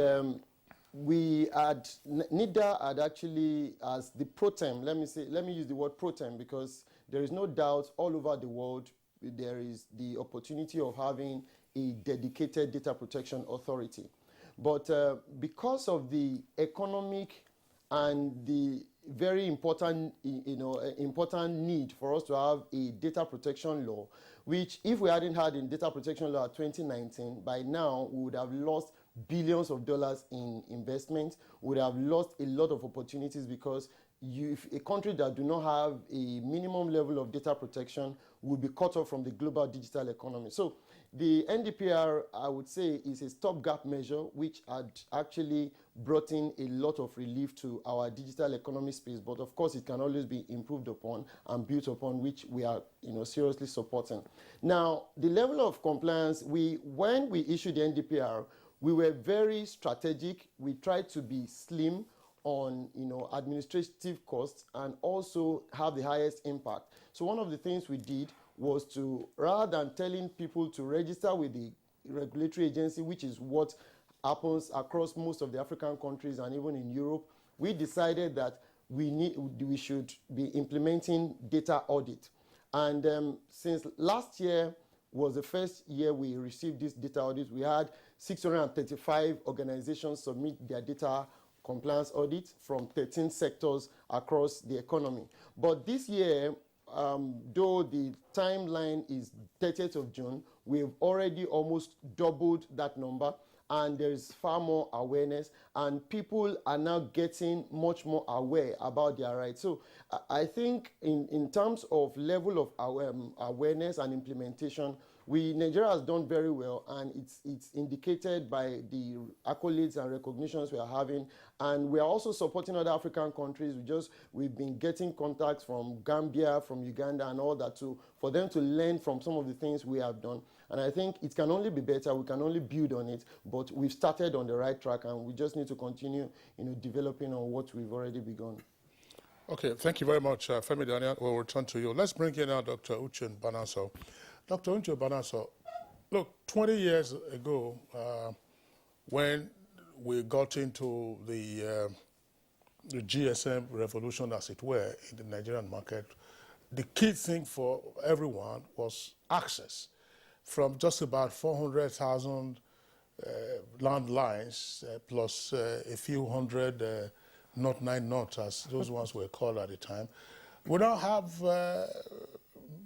NIDA had actually, as the pro-tem, let me use the word pro-tem, because there is no doubt all over the world there is the opportunity of having a dedicated data protection authority. But because of the economic and the very important, important need for us to have a data protection law, which if we hadn't had a data protection law in 2019, by now we would have lost billions of dollars in investment, would have lost a lot of opportunities, because if a country that do not have a minimum level of data protection will be cut off from the global digital economy. So the NDPR, I would say, is a stopgap measure which had actually brought in a lot of relief to our digital economy space, but of course it can always be improved upon and built upon, which we are seriously supporting. Now, the level of compliance, when we issued the NDPR, we were very strategic. We tried to be slim on administrative costs and also have the highest impact. So one of the things we did was to, rather than telling people to register with the regulatory agency, which is what happens across most of the African countries and even in Europe, we decided that we should be implementing data audit. And since last year was the first year we received this data audit, we had 635 organizations submit their data compliance audit from 13 sectors across the economy. But this year, though the timeline is 30th of June, we've already almost doubled that number, and there's far more awareness, and people are now getting much more aware about their rights. So I think in terms of level of awareness and implementation, Nigeria has done very well, and it's indicated by the accolades and recognitions we are having. And we are also supporting other African countries. We've been getting contacts from Gambia, from Uganda, and all that too, for them to learn from some of the things we have done. And I think it can only be better. We can only build on it. But we've started on the right track, and we just need to continue, developing on what we've already begun. Okay, thank you very much, Femi Daniel. We'll return to you. Let's bring in now Dr. Uche Banaso. Dr. Uche Banaso, look, 20 years ago, when we got into the GSM revolution, as it were, in the Nigerian market, the key thing for everyone was access. From just about 400,000 landlines, plus a few hundred Not 9 knots, as those ones were called at the time, we now have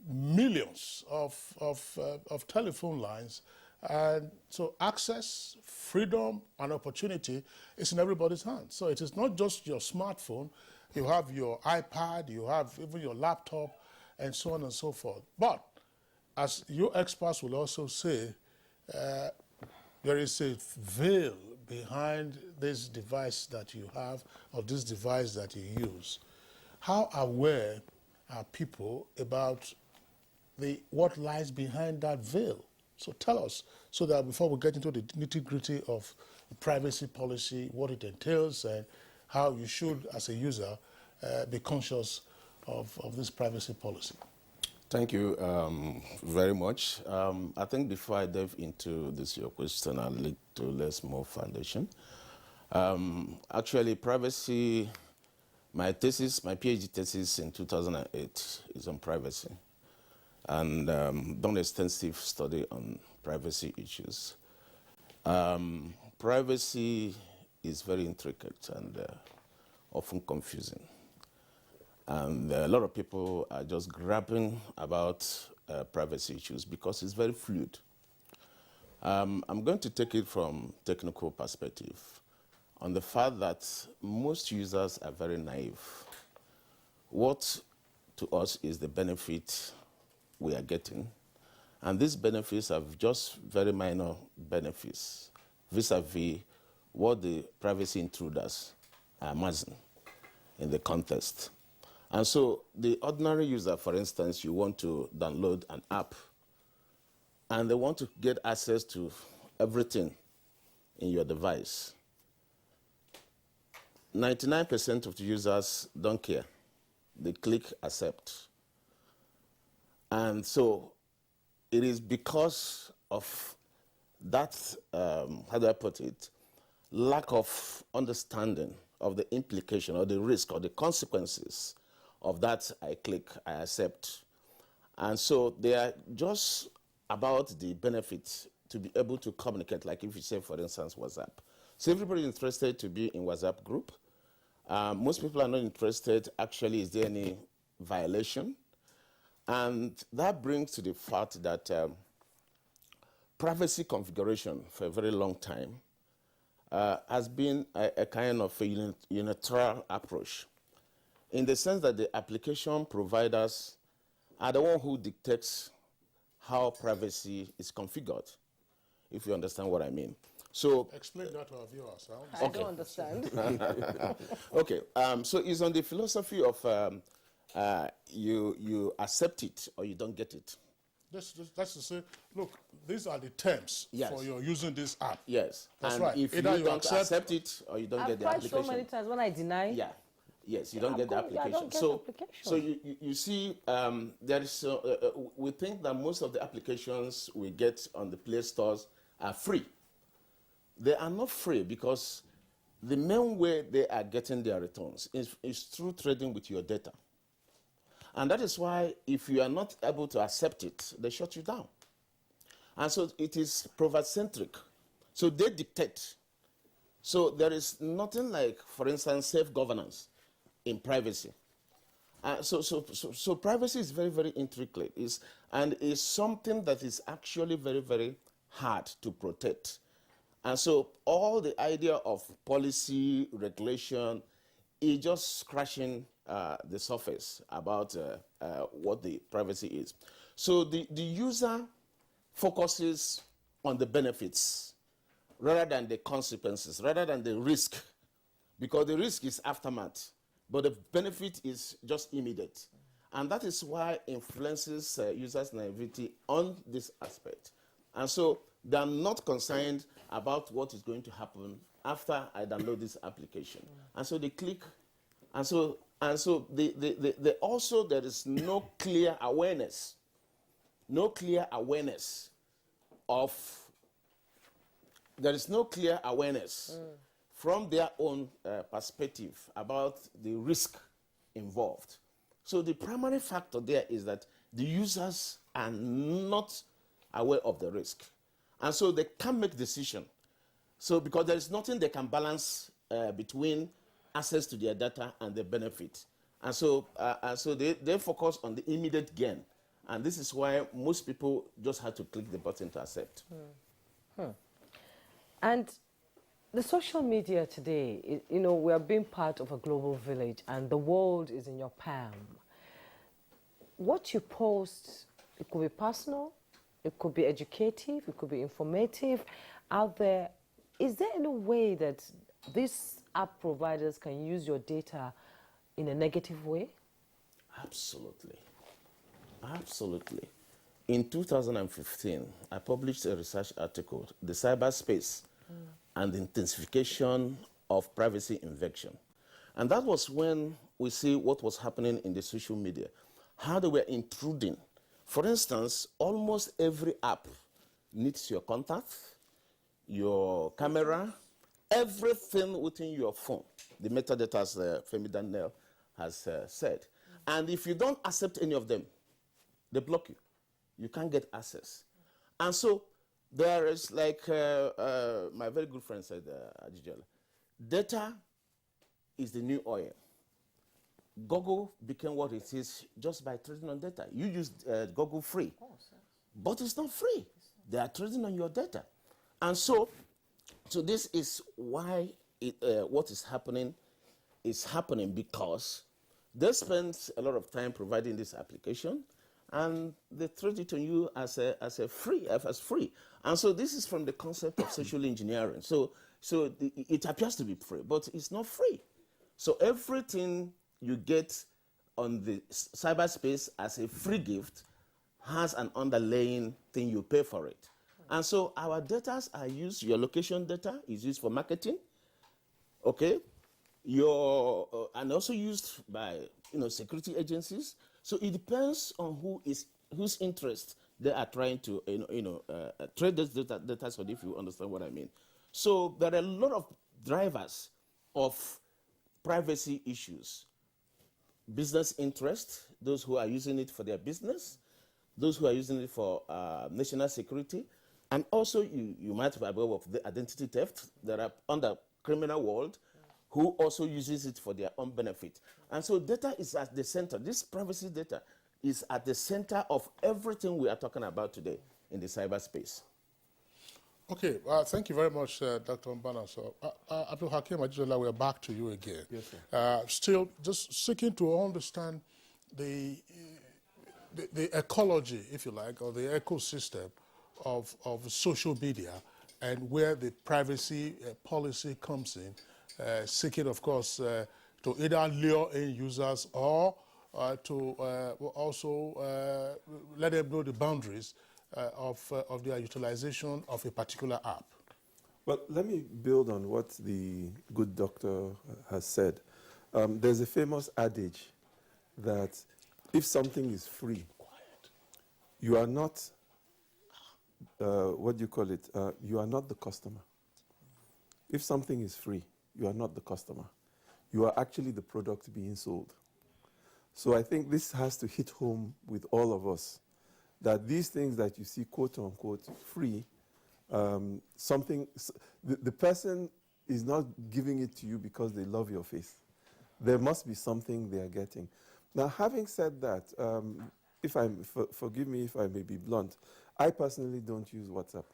millions of telephone lines. And so access, freedom, and opportunity is in everybody's hands. So it is not just your smartphone. You have your iPad, you have even your laptop, and so on and so forth. But as you experts will also say, there is a veil behind this device that you have, or this device that you use. How aware are people about what lies behind that veil? So tell us, so that before we get into the nitty-gritty of privacy policy, what it entails, and how you should, as a user, be conscious of this privacy policy. Thank you very much. I think before I delve into this your question, I'll lead to less more foundation. Actually, privacy, my PhD thesis in 2008 is on privacy, and done extensive study on privacy issues. Privacy is very intricate and often confusing. And a lot of people are just grappling about privacy issues because it's very fluid. I'm going to take it from technical perspective on the fact that most users are very naive. What to us is the benefit we are getting, and these benefits are just very minor benefits vis-a-vis what the privacy intruders are amassing in the context. And so the ordinary user, for instance, you want to download an app, and they want to get access to everything in your device. 99% of the users don't care. They click accept. And so it is because of that, how do I put it, lack of understanding of the implication or the risk or the consequences of that I click, I accept. And so they are just about the benefit to be able to communicate, like if you say, for instance, WhatsApp. So everybody is interested to be in WhatsApp group. Most people are not interested, actually, is there any violation? And that brings to the fact that privacy configuration for a very long time has been a kind of a unilateral approach, in the sense that the application providers are the one who dictates how privacy is configured, if you understand what I mean. So explain that to our viewers. I don't understand. Okay, so it's on the philosophy of you accept it or you don't get it. That's to say, look, these are the terms for your using this app. Yes. That's and right. If Either you don't accept it or you don't get the application. I've tried so many times when I deny. Yeah. Yes, you don't get the application. I don't get the application. So you see, there is. We think that most of the applications we get on the Play stores are free. They are not free because the main way they are getting their returns is through trading with your data. And that is why if you are not able to accept it, they shut you down. And so it is provider-centric. So they dictate. So there is nothing like, for instance, self-governance in privacy. So privacy is very, very intricate. And is something that is actually very, very hard to protect. And so all the idea of policy, regulation, is just scratching the surface about what the privacy is. So the user focuses on the benefits rather than the consequences, rather than the risk, because the risk is aftermath, but the benefit is just immediate. And that is why influences users' naivety on this aspect. And so they are not concerned about what is going to happen after I download this application. And so they click, and so they also, there is no clear awareness from their own perspective about the risk involved. So the primary factor there is that the users are not aware of the risk. And so they can't make decision. So because there is nothing they can balance between access to their data and the benefit. And so they focus on the immediate gain. And this is why most people just have to click the button to accept. And the social media today, you know, we are being part of a global village and the world is in your palm. What you post, it could be personal, it could be educative, it could be informative out there. Is there any way that these app providers can use your data in a negative way? Absolutely. Absolutely. In 2015, I published a research article, The Cyberspace and the Intensification of Privacy Invasion. And that was when we see what was happening in the social media, how they were intruding. For instance, almost every app needs your contact, your camera, everything within your phone. The metadata, as Femi Daniel has said. And if you don't accept any of them, they block you. You can't get access. And so there is, like my very good friend said, Abuja, data is the new oil. Google became what it is just by trading on data. You use Google free, but it's not free. They are trading on your data. And so this is why what is happening because they spend a lot of time providing this application, and they trade it on you as free. And so this is from the concept of social engineering. So it appears to be free, but it's not free. So everything you get on the cyberspace as a free gift has an underlying thing you pay for it. And so our data are used, your location data is used for marketing, okay? And also used by security agencies. So it depends on whose interest they are trying to trade this data, so if you understand what I mean. So there are a lot of drivers of privacy issues. Business interest, those who are using it for their business, those who are using it for national security, and also you might be aware of the identity theft that are on the criminal world who also uses it for their own benefit. And so data is at the center. This privacy data is at the center of everything we are talking about today in the cyberspace. Okay, thank you very much, Dr. Mbana. So, Abdul Hakim Ajizola, we're back to you again. Yes, sir. Still, just seeking to understand the ecology, if you like, or the ecosystem of social media and where the privacy policy comes in, seeking, of course, to either lure in users or to also let them know the boundaries of their utilization of a particular app? Well, let me build on what the good doctor has said. There's a famous adage that if something is free, you are not, what do you call it? You are not the customer. If something is free, you are not the customer. You are actually the product being sold. So I think this has to hit home with all of us, that these things that you see, quote unquote, free, the person is not giving it to you because they love your face. There must be something they are getting. Now, having said that, forgive me if I may be blunt, I personally don't use WhatsApp.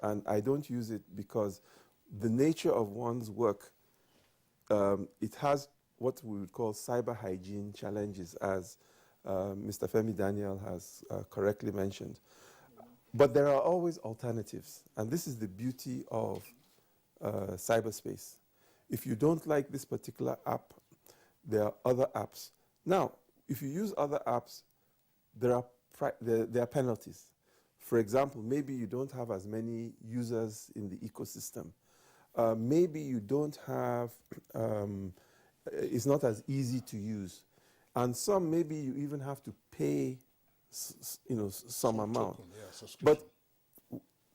And I don't use it because the nature of one's work, it has what we would call cyber hygiene challenges, as Mr. Femi Daniel has correctly mentioned. But there are always alternatives, and this is the beauty of cyberspace. If you don't like this particular app, there are other apps. Now, if you use other apps, there are penalties. For example, maybe you don't have as many users in the ecosystem. Maybe you don't have, it's not as easy to use. And some, maybe you even have to pay some amount. Token, yeah, but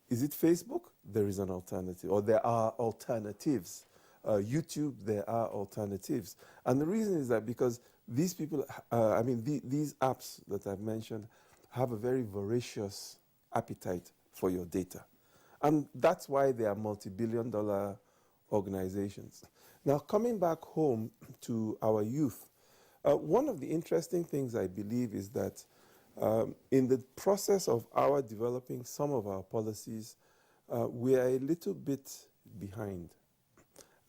is it Facebook? There is an alternative, or there are alternatives. YouTube, there are alternatives. And the reason is that because these people, these apps that I've mentioned have a very voracious appetite for your data. And that's why they are multi-billion-dollar organizations. Now, coming back home to our youth, one of the interesting things I believe is that in the process of our developing some of our policies, we are a little bit behind.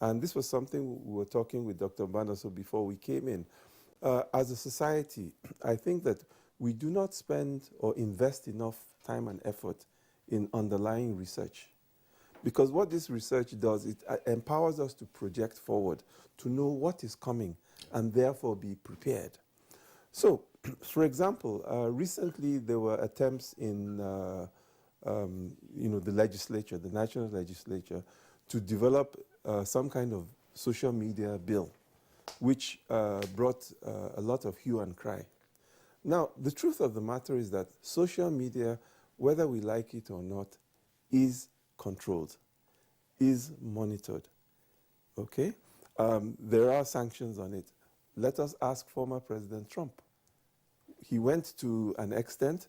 And this was something we were talking with Dr. Banaso before we came in. As a society, I think that we do not spend or invest enough time and effort in underlying research. Because what this research does, it empowers us to project forward, to know what is coming, and therefore be prepared. So, for example, recently there were attempts in the legislature, the national legislature, to develop some kind of social media bill, which brought a lot of hue and cry. Now, the truth of the matter is that social media, whether we like it or not, is controlled, is monitored, okay? There are sanctions on it. Let us ask former President Trump. He went to an extent,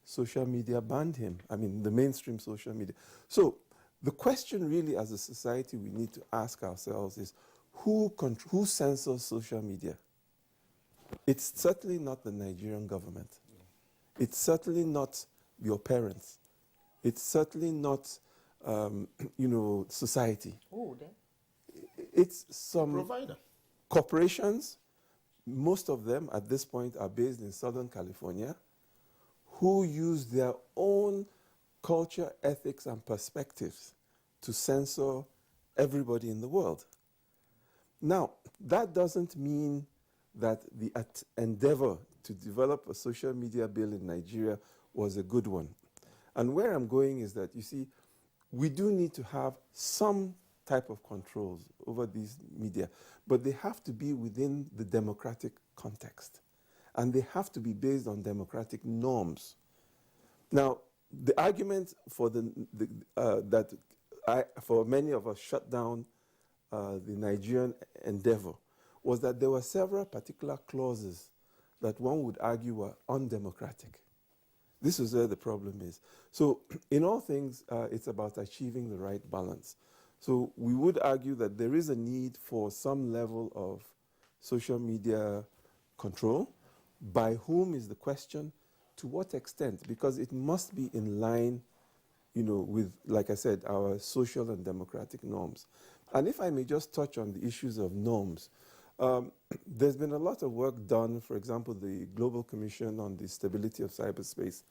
social media banned him. I mean, the mainstream social media. So the question really as a society we need to ask ourselves is, who censors social media? It's certainly not the Nigerian government. It's certainly not your parents. It's certainly not, society. Oh, then. It's some provider. Corporations. Most of them at this point are based in Southern California, who use their own culture, ethics, and perspectives to censor everybody in the world. Now, that doesn't mean that the endeavor to develop a social media bill in Nigeria was a good one. And where I'm going is that, you see, we do need to have some type of controls over these media, but they have to be within the democratic context. And they have to be based on democratic norms. Now, the argument for for many of us shut down the Nigerian endeavor was that there were several particular clauses that one would argue were undemocratic. This is where the problem is. So in all things, it's about achieving the right balance. So we would argue that there is a need for some level of social media control. By whom is the question? To what extent? Because it must be in line, with, like I said, our social and democratic norms. And if I may just touch on the issues of norms, there's been a lot of work done, for example, the Global Commission on the Stability of Cyberspace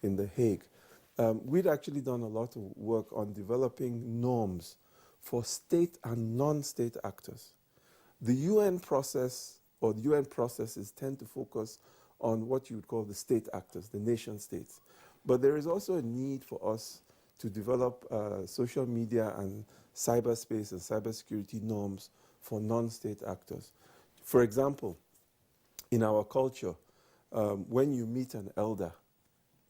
in The Hague. We'd actually done a lot of work on developing norms for state and non-state actors. The UN process or the UN processes tend to focus on what you would call the state actors, the nation states. But there is also a need for us to develop social media and cyberspace and cybersecurity norms for non-state actors. For example, in our culture, when you meet an elder,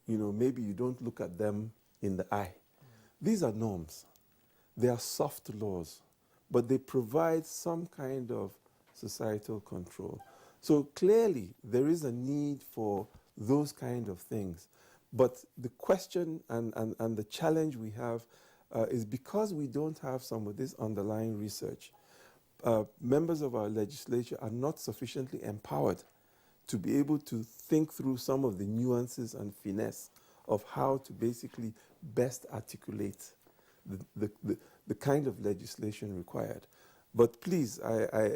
maybe you don't look at them in the eye. These are norms. They are soft laws, but they provide some kind of societal control. So clearly, there is a need for those kind of things. But the question and the challenge we have is because we don't have some of this underlying research, members of our legislature are not sufficiently empowered to be able to think through some of the nuances and finesse of how to basically best articulate the kind of legislation required. But please,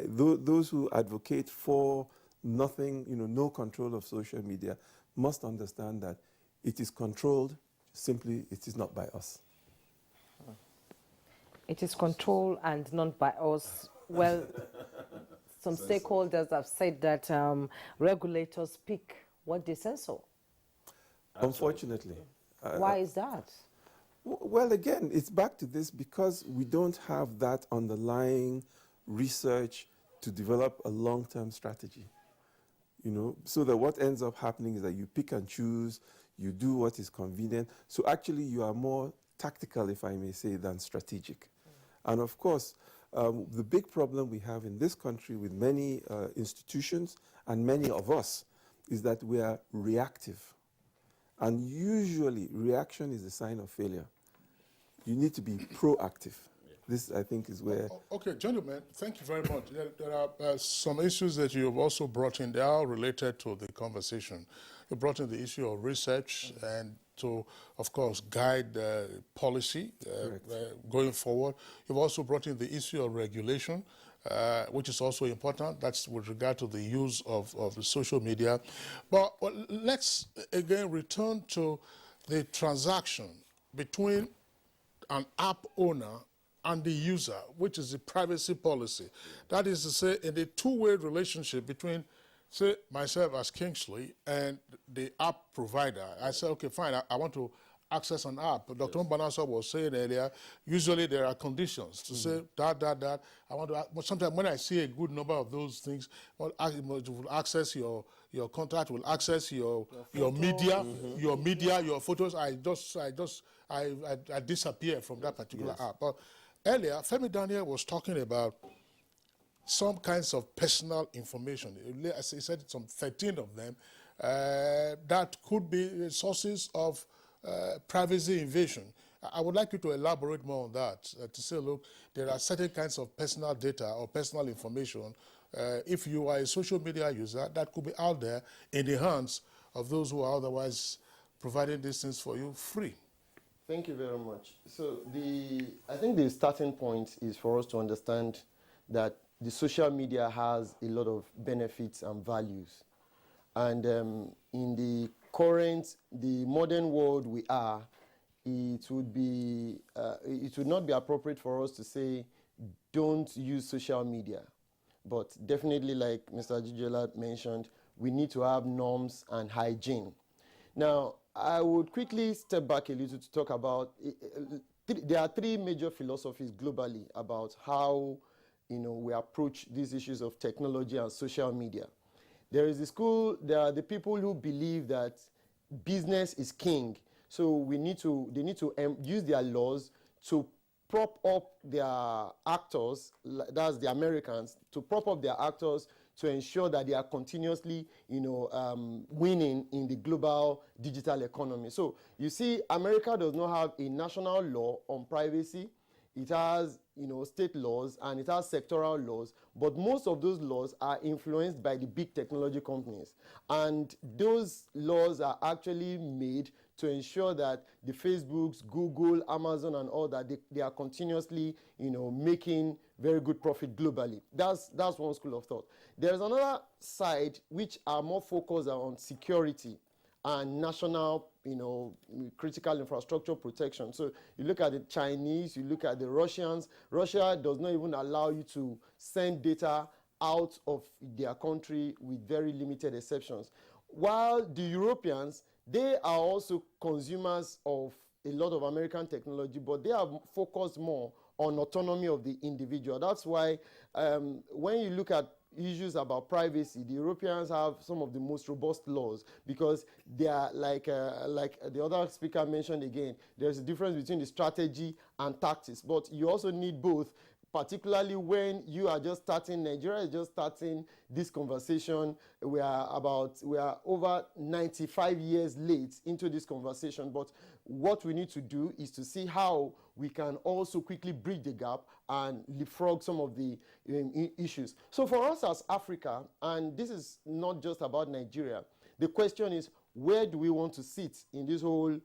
those who advocate for nothing, no control of social media, must understand that it is controlled, simply it is not by us. It is controlled and not by us. Well, some stakeholders have said that regulators pick what they censor. Unfortunately. Why is that? Well, again, it's back to this because we don't have that underlying research to develop a long-term strategy. So that what ends up happening is that you pick and choose, you do what is convenient. So actually you are more tactical, if I may say, than strategic. And of course, the big problem we have in this country with many institutions and many of us is that we are reactive. And usually reaction is a sign of failure. You need to be proactive. This, I think, is where... Okay, gentlemen, thank you very much. There are some issues that you have also brought in. They are related to the conversation. You brought in the issue of research and to, of course, guide policy going forward. You've also brought in the issue of regulation, which is also important. That's with regard to the use of the social media. But let's, again, return to the transaction between an app owner and the user, which is the privacy policy. That is to say, in the two-way relationship between, say, myself as Kingsley and the app provider. I say, okay, fine, I want to access an app. Dr. Mbanasa was saying earlier, usually there are conditions to say that. I want to. But sometimes when I see a good number of those things, well, it will access your contact, will access your media, your photos. I disappear from that particular app. But earlier, Femi Daniel was talking about some kinds of personal information. As he said, some 13 of them that could be sources of privacy invasion. I would like you to elaborate more on that, to say, look, there are certain kinds of personal data or personal information. If you are a social media user, that could be out there in the hands of those who are otherwise providing these things for you free. Thank you very much. So I think the starting point is for us to understand that the social media has a lot of benefits and values. And in the modern world we are, it would not be appropriate for us to say, don't use social media. But definitely, like Mr. Ajijola mentioned, we need to have norms and hygiene. Now, I would quickly step back a little to talk about, there are three major philosophies globally about how we approach these issues of technology and social media. There is the school, there are the people who believe that business is king. So they need to use their laws to prop up their actors, that's the Americans, to prop up their actors to ensure that they are continuously, winning in the global digital economy. So you see, America does not have a national law on privacy. It has, state laws and it has sectoral laws, but most of those laws are influenced by the big technology companies. And those laws are actually made to ensure that the Facebooks, Google, Amazon, and all that, they are continuously, making very good profit globally. That's one school of thought. There's another side which are more focused on security and national, critical infrastructure protection. So you look at the Chinese, you look at the Russians. Russia does not even allow you to send data out of their country with very limited exceptions. While the Europeans, they are also consumers of a lot of American technology, but they are focused more on autonomy of the individual. That's why when you look at issues about privacy, the Europeans have some of the most robust laws, because they are like the other speaker mentioned again, there's a difference between the strategy and tactics, but you also need both, particularly when you are just starting. Nigeria is just starting this conversation. We are over 95 years late into this conversation, but what we need to do is to see how we can also quickly bridge the gap and leapfrog some of the issues. So for us as Africa, and this is not just about Nigeria, the question is, where do we want to sit in this whole,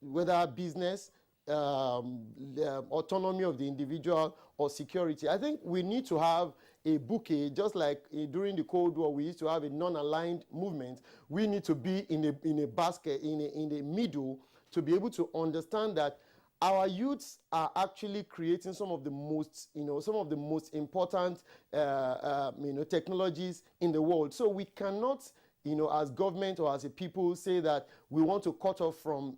whether business, the autonomy of the individual, or security? I think we need to have a bouquet, just like during the Cold War we used to have a non-aligned movement. We need to be in a basket, in the middle, to be able to understand that our youths are actually creating some of the most, important, technologies in the world. So we cannot, as government or as a people, say that we want to cut off from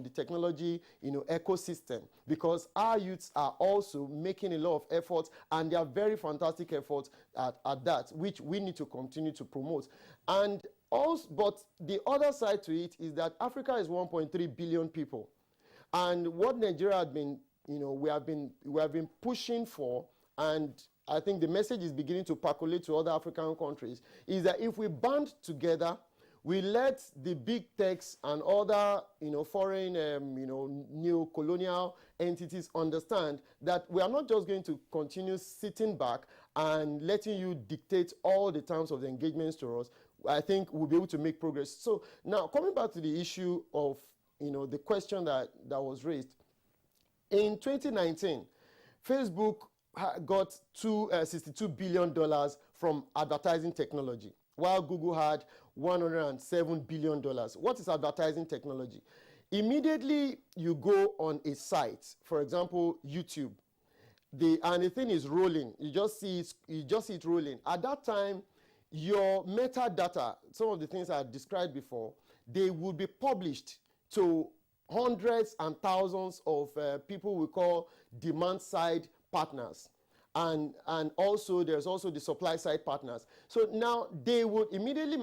the technology, ecosystem, because our youths are also making a lot of efforts, and they are very fantastic efforts at that, which we need to continue to promote. And also, but the other side to it is that Africa is 1.3 billion people, and what Nigeria has been, we have been pushing for, and I think the message is beginning to percolate to other African countries, is that if we band together, we let the big techs and other, foreign, neo-colonial entities understand that we are not just going to continue sitting back and letting you dictate all the terms of the engagements to us. I think we'll be able to make progress. So now, coming back to the issue of, the question that was raised. In 2019, Facebook got $62 billion from advertising technology, while Google had $107 billion. What is advertising technology? Immediately you go on a site, for example, YouTube, and the thing is rolling. You just see it rolling. At that time, your metadata, some of the things I described before, they would be published to hundreds and thousands of people we call demand side partners. And also there's also the supply side partners. So now they would immediately,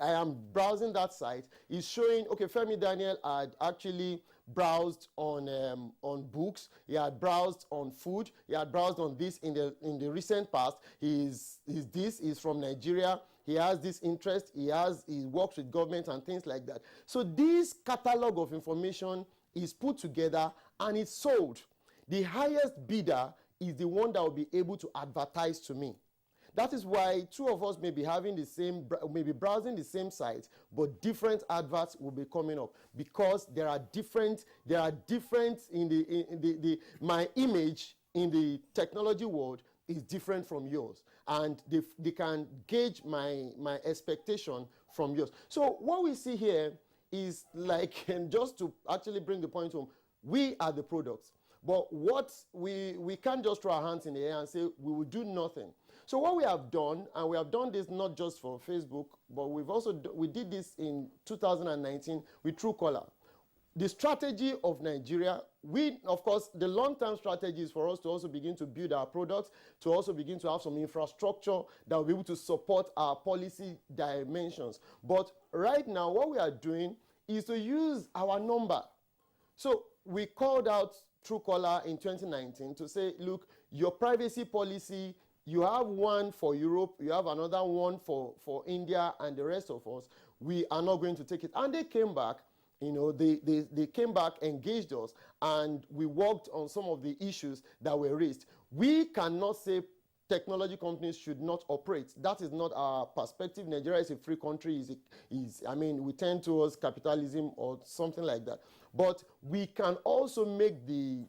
I am browsing that site, is showing, okay, Femi Daniel had actually browsed on books, he had browsed on food, he had browsed on this in the recent past, he's from Nigeria, he has this interest, he works with government and things like that. So this catalog of information is put together and it's sold. The highest bidder is the one that will be able to advertise to me. That is why two of us may be browsing the same site, but different adverts will be coming up, because there are different in my image in the technology world is different from yours, and they can gauge my expectation from yours. So what we see here is like, and just to actually bring the point home, we are the products. But what we can't just throw our hands in the air and say we will do nothing. So what we have done, and we have done this not just for Facebook, but we did this in 2019 with Truecaller. The strategy of Nigeria, of course, the long-term strategy is for us to also begin to build our products, to also begin to have some infrastructure that will be able to support our policy dimensions. But right now, what we are doing is to use our number. So we called out Truecaller in 2019 to say, look, your privacy policy, you have one for Europe, you have another one for India and the rest of us. We are not going to take it. And they came back, they came back, engaged us, and we worked on some of the issues that were raised. We cannot say technology companies should not operate. That is not our perspective. Nigeria is a free country. We tend towards capitalism or something like that. But we can also make the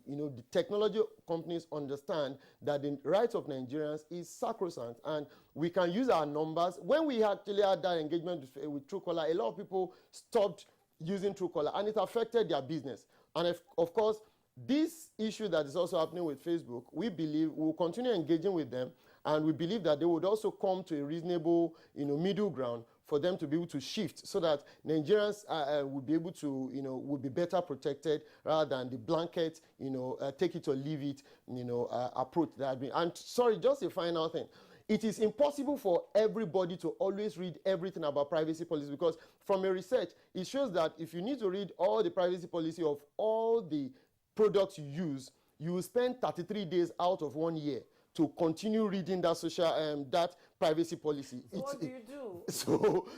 technology companies understand that the rights of Nigerians is sacrosanct, and we can use our numbers. When we actually had that engagement with Truecaller, a lot of people stopped using Truecaller, and it affected their business. And of course, this issue that is also happening with Facebook, we believe we'll continue engaging with them, And we believe that they would also come to a reasonable, middle ground for them to be able to shift so that Nigerians will be able to, will be better protected rather than the blanket, take it or leave it, approach that. And sorry, just a final thing. It is impossible for everybody to always read everything about privacy policy, because from a research, it shows that if you need to read all the privacy policy of all the products you use, you will spend 33 days out of 1 year to continue reading that that privacy policy. So what do you do?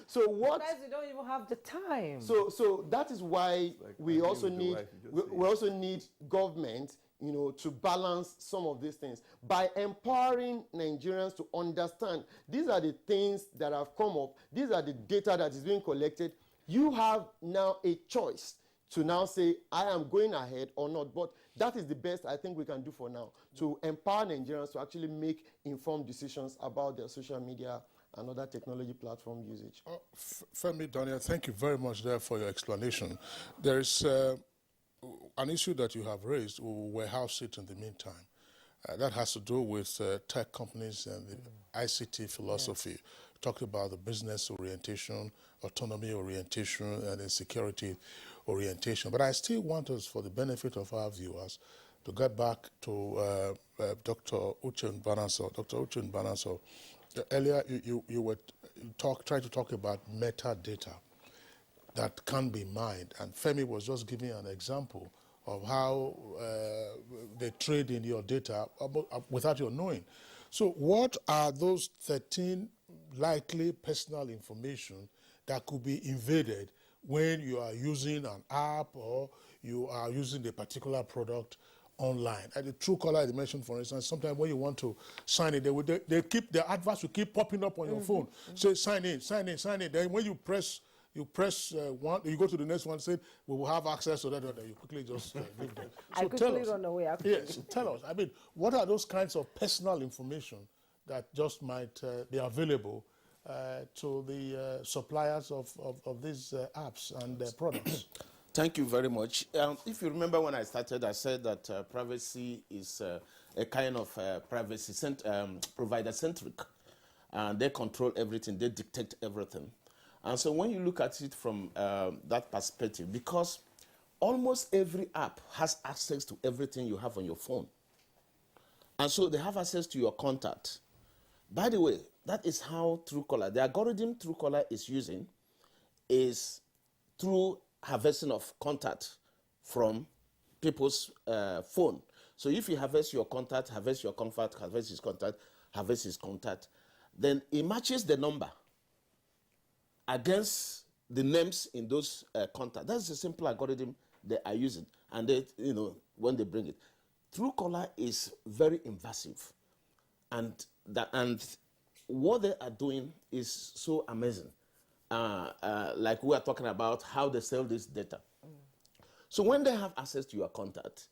So what? Sometimes you don't even have the time. So that is why we also need government, to balance some of these things by empowering Nigerians to understand these are the things that have come up. These are the data that is being collected. You have now a choice to now say, I am going ahead or not. But that is the best I think we can do for now, to empower Nigerians to actually make informed decisions about their social media and other technology platform usage. Femi, Daniel, thank you very much there for your explanation. There is an issue that you have raised. We will house it in the meantime. That has to do with tech companies and the ICT philosophy. Yes. Talked about the business orientation, autonomy orientation, and the security orientation. But I still want us, for the benefit of our viewers, to get back to Dr. Uche Banaso. Dr. Uche Banaso, earlier you were trying to talk about metadata that can be mined, and Femi was just giving an example of how they trade in your data without your knowing. So what are those 13 likely personal information that could be invaded when you are using an app or you are using a particular product online? And the Truecaller I mentioned, for instance, sometimes when you want to sign in, the adverts will keep popping up on your phone. Say, sign in, sign in, sign in. Then when you press one, you go to the next one, say, we will have access to that, and you quickly just leave them. So I quickly run away, actually. Yes, tell us. I mean, what are those kinds of personal information that just might be available to the suppliers of these apps and product? Thank you very much. If you remember when I started, I said that privacy is a kind of privacy provider-centric. And they control everything, they dictate everything. And so when you look at it from that perspective, because almost every app has access to everything you have on your phone. And so they have access to your contact. By the way, that is how Truecaller, the algorithm Truecaller is using is through harvesting of contact from people's phone. So if you harvest your contact, harvest your contact, harvest his contact, then it matches the number against the names in those contacts. That's a simple algorithm they are using. And they, when they bring it, Truecaller is very invasive. And what they are doing is so amazing. Like we are talking about how they sell this data. So when they have access to your contact,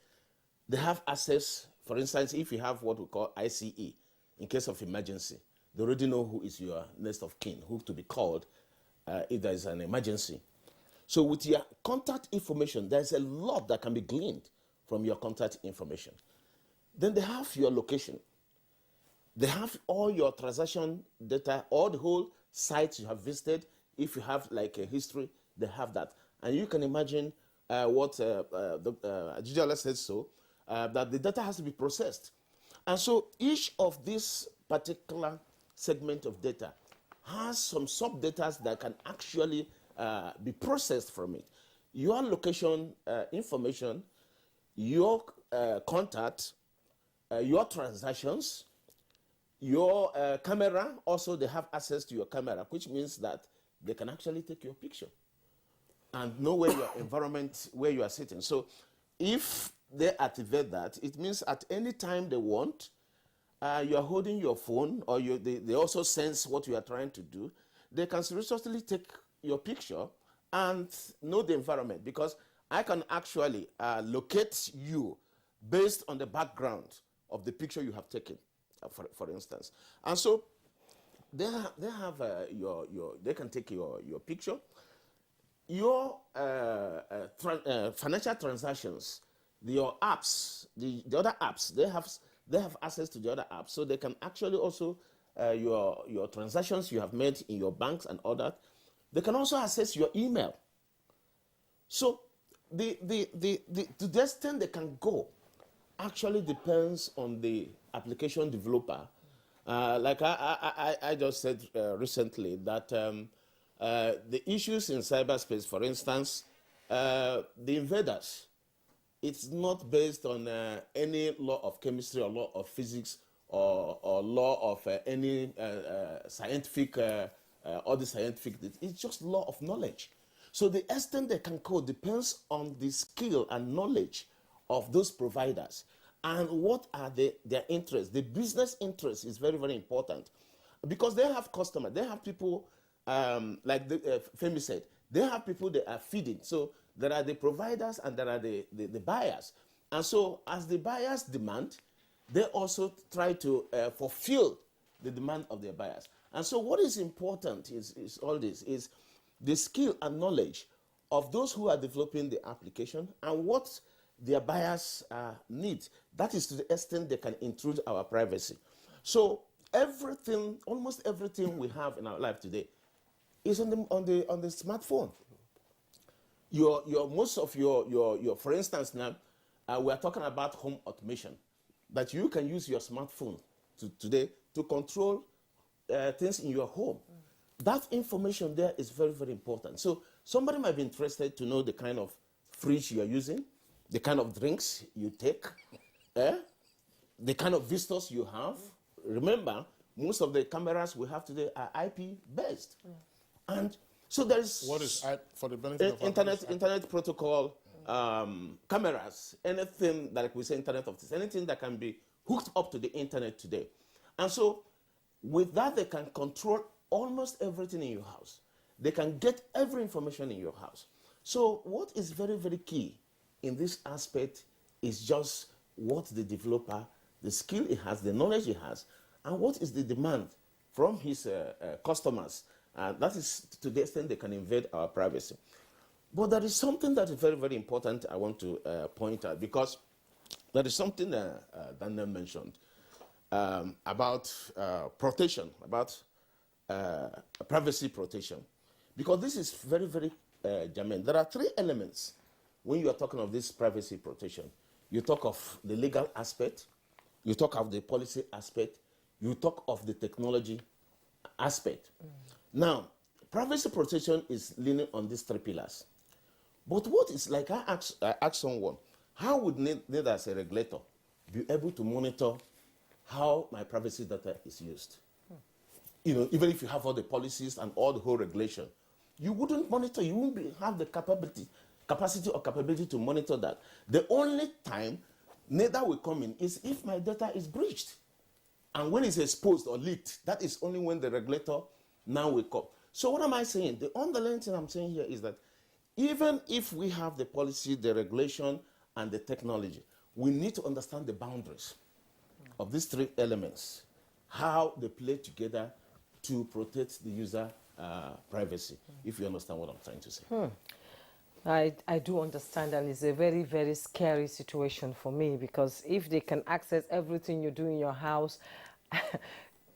they have access, for instance, if you have what we call ICE, in case of emergency, they already know who is your next of kin, who to be called if there is an emergency. So with your contact information, there's a lot that can be gleaned from your contact information. Then they have your location. They have all your transaction data, all the whole sites you have visited. If you have like a history, they have that. And you can imagine what Abuja said so, that the data has to be processed. And so each of these particular segment of data has some sub-data that can actually be processed from it. Your location information, your contact, your transactions, your camera, also they have access to your camera, which means that they can actually take your picture and know where your environment, where you are sitting. So if they activate that, it means at any time they want, you are holding your phone, or they also sense what you are trying to do, they can seriously take your picture and know the environment, because I can actually locate you based on the background of the picture you have taken, for instance. And so they have they can take your picture, your financial transactions, your apps, the other apps, they have access to the other apps, so they can actually also, your transactions you have made in your banks and all that, they can also access your email. So to the extent they can go actually depends on the application developer. Like I just said recently that the issues in cyberspace, for instance, the invaders, it's not based on any law of chemistry or law of physics or law of any scientific, all the scientific, it's just law of knowledge. So the extent they can code depends on the skill and knowledge of those providers and what are their interests. The business interest is very, very important because they have customers, they have people, like Femi said, they have people they are feeding. So there are the providers and there are the buyers. And so as the buyers demand, they also try to fulfill the demand of their buyers. And so what is important is all this, is the skill and knowledge of those who are developing the application and what their buyers need. That is to the extent they can intrude our privacy. So everything, almost everything we have in our life today is on the smartphone. Most of your for instance now, we are talking about home automation, that you can use your smartphone today to control things in your home. That information there is very, very important. So somebody might be interested to know the kind of fridge you are using, the kind of drinks you take, the kind of visitors you have. Remember, most of the cameras we have today are IP based. And so there is what is for the benefit of internet protocol, cameras, anything that, like we say, Internet of Things, anything that can be hooked up to the internet today. And so with that, they can control almost everything in your house. They can get every information in your house. So what is very, very key in this aspect is just what the developer, the skill he has, the knowledge he has, and what is the demand from his customers. That is to the extent they can invade our privacy. But there is something that is very, very important I want to point out, because there is something Daniel mentioned about protection, about privacy protection. Because this is very, very germane. There are three elements when you are talking of this privacy protection. You talk of the legal aspect, you talk of the policy aspect, you talk of the technology aspect. Now, privacy protection is leaning on these three pillars. But what is, like I asked someone, how would need as a regulator be able to monitor how my privacy data is used? You know, even if you have all the policies and all the whole regulation, you wouldn't monitor, you wouldn't have the capacity or capability to monitor that. The only time NEDA will come in is if my data is breached. And when it's exposed or leaked, that is only when the regulator now will come. So what am I saying? The underlying thing I'm saying here is that even if we have the policy, the regulation, and the technology, we need to understand the boundaries of these three elements, how they play together to protect the user privacy, if you understand what I'm trying to say. I do understand, and it's a very, very scary situation for me, because if they can access everything you do in your house,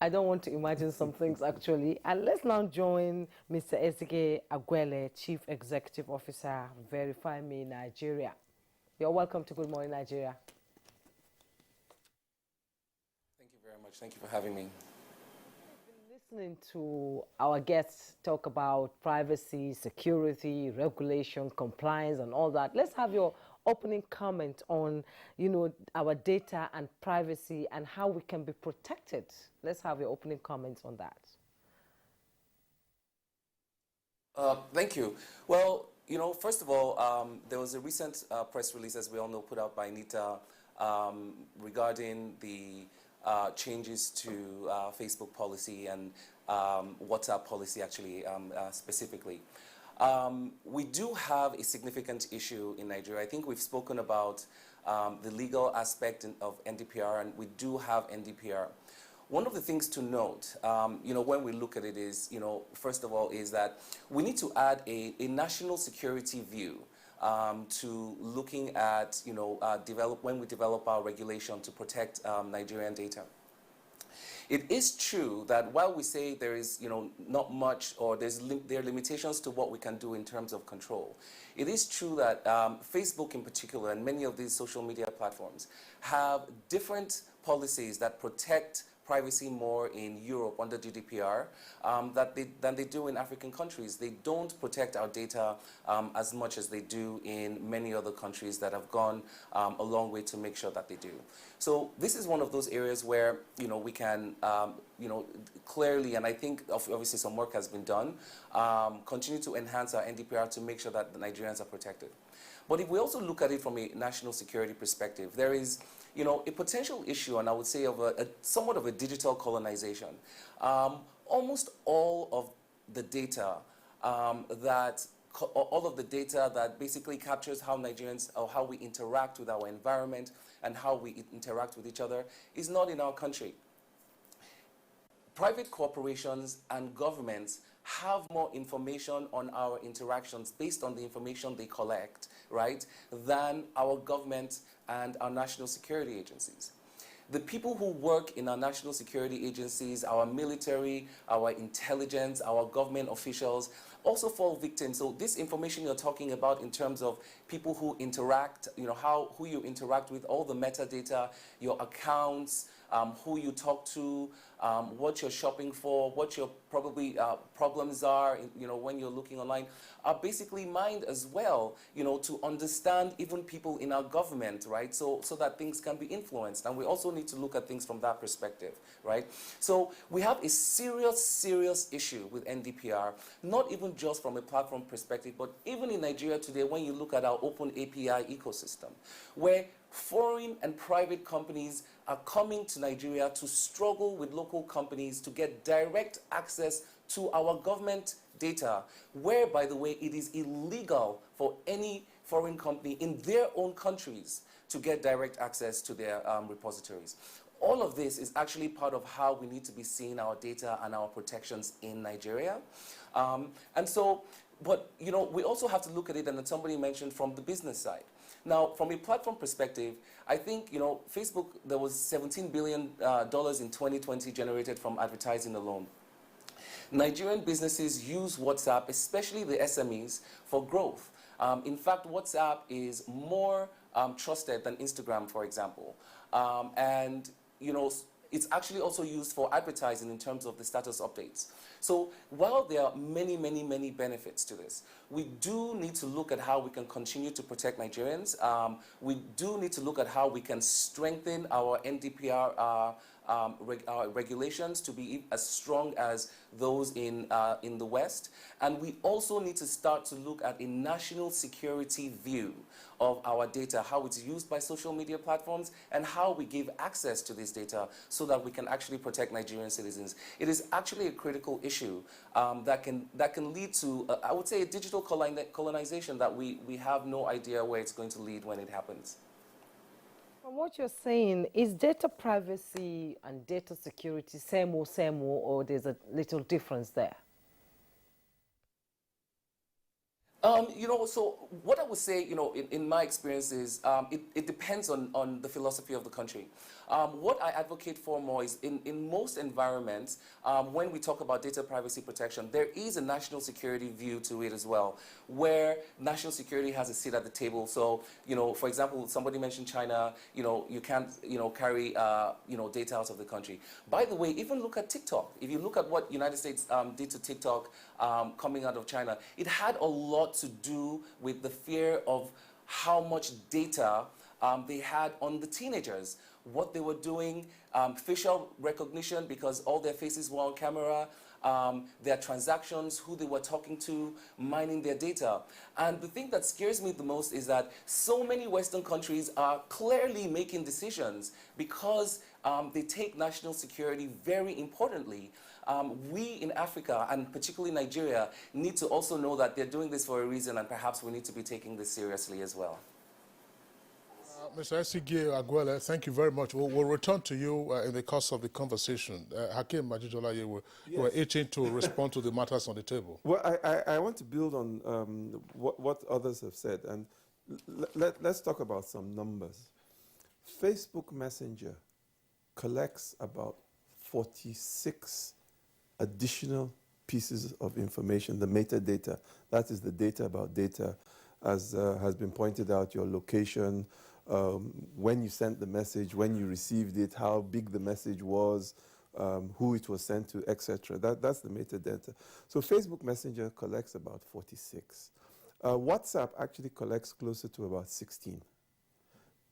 I don't want to imagine some things actually. And let's now join Mr. Ezike Agwele, Chief Executive Officer, Verify Me Nigeria. You're welcome to Good Morning Nigeria. Thank you very much. Thank you for having me. Listening to our guests talk about privacy, security, regulation, compliance, and all that. Let's have your opening comment on, you know, our data and privacy and how we can be protected. Let's have your opening comments on that. Thank you. Well, you know, first of all, there was a recent press release, as we all know, put out by NITA regarding the changes to Facebook policy and WhatsApp policy, actually, specifically. We do have a significant issue in Nigeria. I think we've spoken about the legal aspect of NDPR, and we do have NDPR. One of the things to note, you know, when we look at it is, you know, first of all, is that we need to add a national security view to looking at, when we develop our regulation to protect Nigerian data. It is true that while we say there is, not much, or there are limitations to what we can do in terms of control, it is true that Facebook in particular and many of these social media platforms have different policies that protect privacy more in Europe under GDPR than they do in African countries. They don't protect our data as much as they do in many other countries that have gone a long way to make sure that they do. So this is one of those areas where we can clearly, and I think obviously some work has been done, continue to enhance our NDPR to make sure that the Nigerians are protected. But if we also look at it from a national security perspective, there is a potential issue, and I would say of somewhat of a digital colonization. Almost all of the data that basically captures how Nigerians, or how we interact with our environment and how we interact with each other, is not in our country. Private corporations and governments have more information on our interactions based on the information they collect, right, than our government and our national security agencies. The people who work in our national security agencies, our military, our intelligence, our government officials, also fall victim. So this information you're talking about in terms of people who interact, who you interact with, all the metadata, your accounts, who you talk to, what you're shopping for, what your probably problems are, when you're looking online, are basically mined as well, to understand even people in our government, right? So that things can be influenced. And we also need to look at things from that perspective, right? So we have a serious issue with NDPR, not even just from a platform perspective, but even in Nigeria today, when you look at our open API ecosystem, where foreign and private companies are coming to Nigeria to struggle with local companies to get direct access to our government data, where, by the way, it is illegal for any foreign company in their own countries to get direct access to their repositories. All of this is actually part of how we need to be seeing our data and our protections in Nigeria. But we also have to look at it, and somebody mentioned, from the business side. Now, from a platform perspective, I think, Facebook, there was $17 billion in 2020 generated from advertising alone. Nigerian businesses use WhatsApp, especially the SMEs, for growth. In fact, WhatsApp is more trusted than Instagram, for example. It's actually also used for advertising in terms of the status updates. So while there are many benefits to this, we do need to look at how we can continue to protect Nigerians. We do need to look at how we can strengthen our NDPR regulations to be as strong as those in the West. And we also need to start to look at a national security view of our data, how it's used by social media platforms, and how we give access to this data so that we can actually protect Nigerian citizens. It is actually a critical issue that can lead to, I would say, a digital colonization that we have no idea where it's going to lead when it happens. From what you're saying, is data privacy and data security same, or there's a little difference there? So what I would say, in my experience is it depends on the philosophy of the country. What I advocate for more is in most environments, when we talk about data privacy protection, there is a national security view to it as well, where national security has a seat at the table. So, for example, somebody mentioned China, you can't, carry, data out of the country. By the way, even look at TikTok. If you look at what United States did to TikTok coming out of China, it had a lot to do with the fear of how much data they had on the teenagers, what they were doing, facial recognition because all their faces were on camera, their transactions, who they were talking to, mining their data. And the thing that scares me the most is that so many Western countries are clearly making decisions because they take national security very importantly. We in Africa, and particularly Nigeria, need to also know that they're doing this for a reason, and perhaps we need to be taking this seriously as well. Mr. Esige Aguela, thank you very much. We'll return to you in the course of the conversation. Hakeem Majijola, you were itching to respond to the matters on the table. Well, I want to build on what others have said, and let's talk about some numbers. Facebook Messenger collects about 46 additional pieces of information, the metadata. That is the data about data, as has been pointed out, your location, when you sent the message, when you received it, how big the message was, who it was sent to, etc. That's the metadata. So Facebook Messenger collects about 46. WhatsApp actually collects closer to about 16.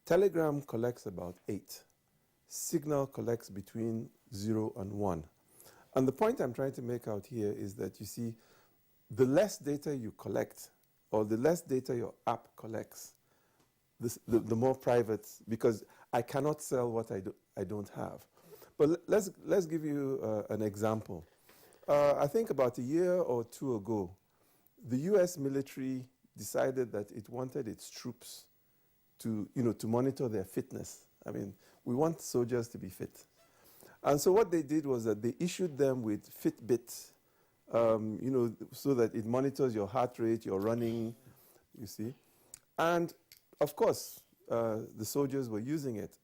Telegram collects about 8. Signal collects between 0 and 1. And the point I'm trying to make out here is that, you see, the less data you collect, or the less data your app collects, the more private, because I cannot sell what I don't have. But let's give you an example. I think about a year or two ago, the U.S. military decided that it wanted its troops to monitor their fitness. I mean, we want soldiers to be fit. And so what they did was that they issued them with Fitbit, so that it monitors your heart rate, your running, you see. And of course, the soldiers were using it.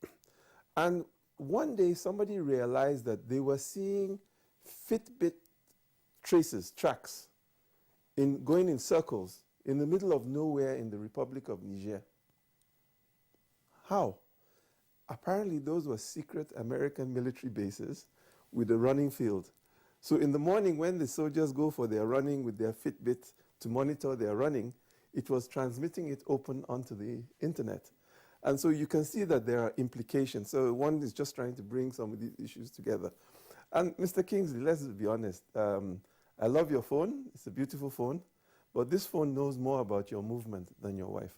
And one day somebody realized that they were seeing Fitbit tracks, going in circles in the middle of nowhere in the Republic of Niger. How? Apparently those were secret American military bases with a running field. So in the morning when the soldiers go for their running with their Fitbit to monitor their running, it was transmitting it open onto the internet. And so you can see that there are implications. So one is just trying to bring some of these issues together. And Mr. Kingsley, let's be honest. I love your phone. It's a beautiful phone. But this phone knows more about your movement than your wife.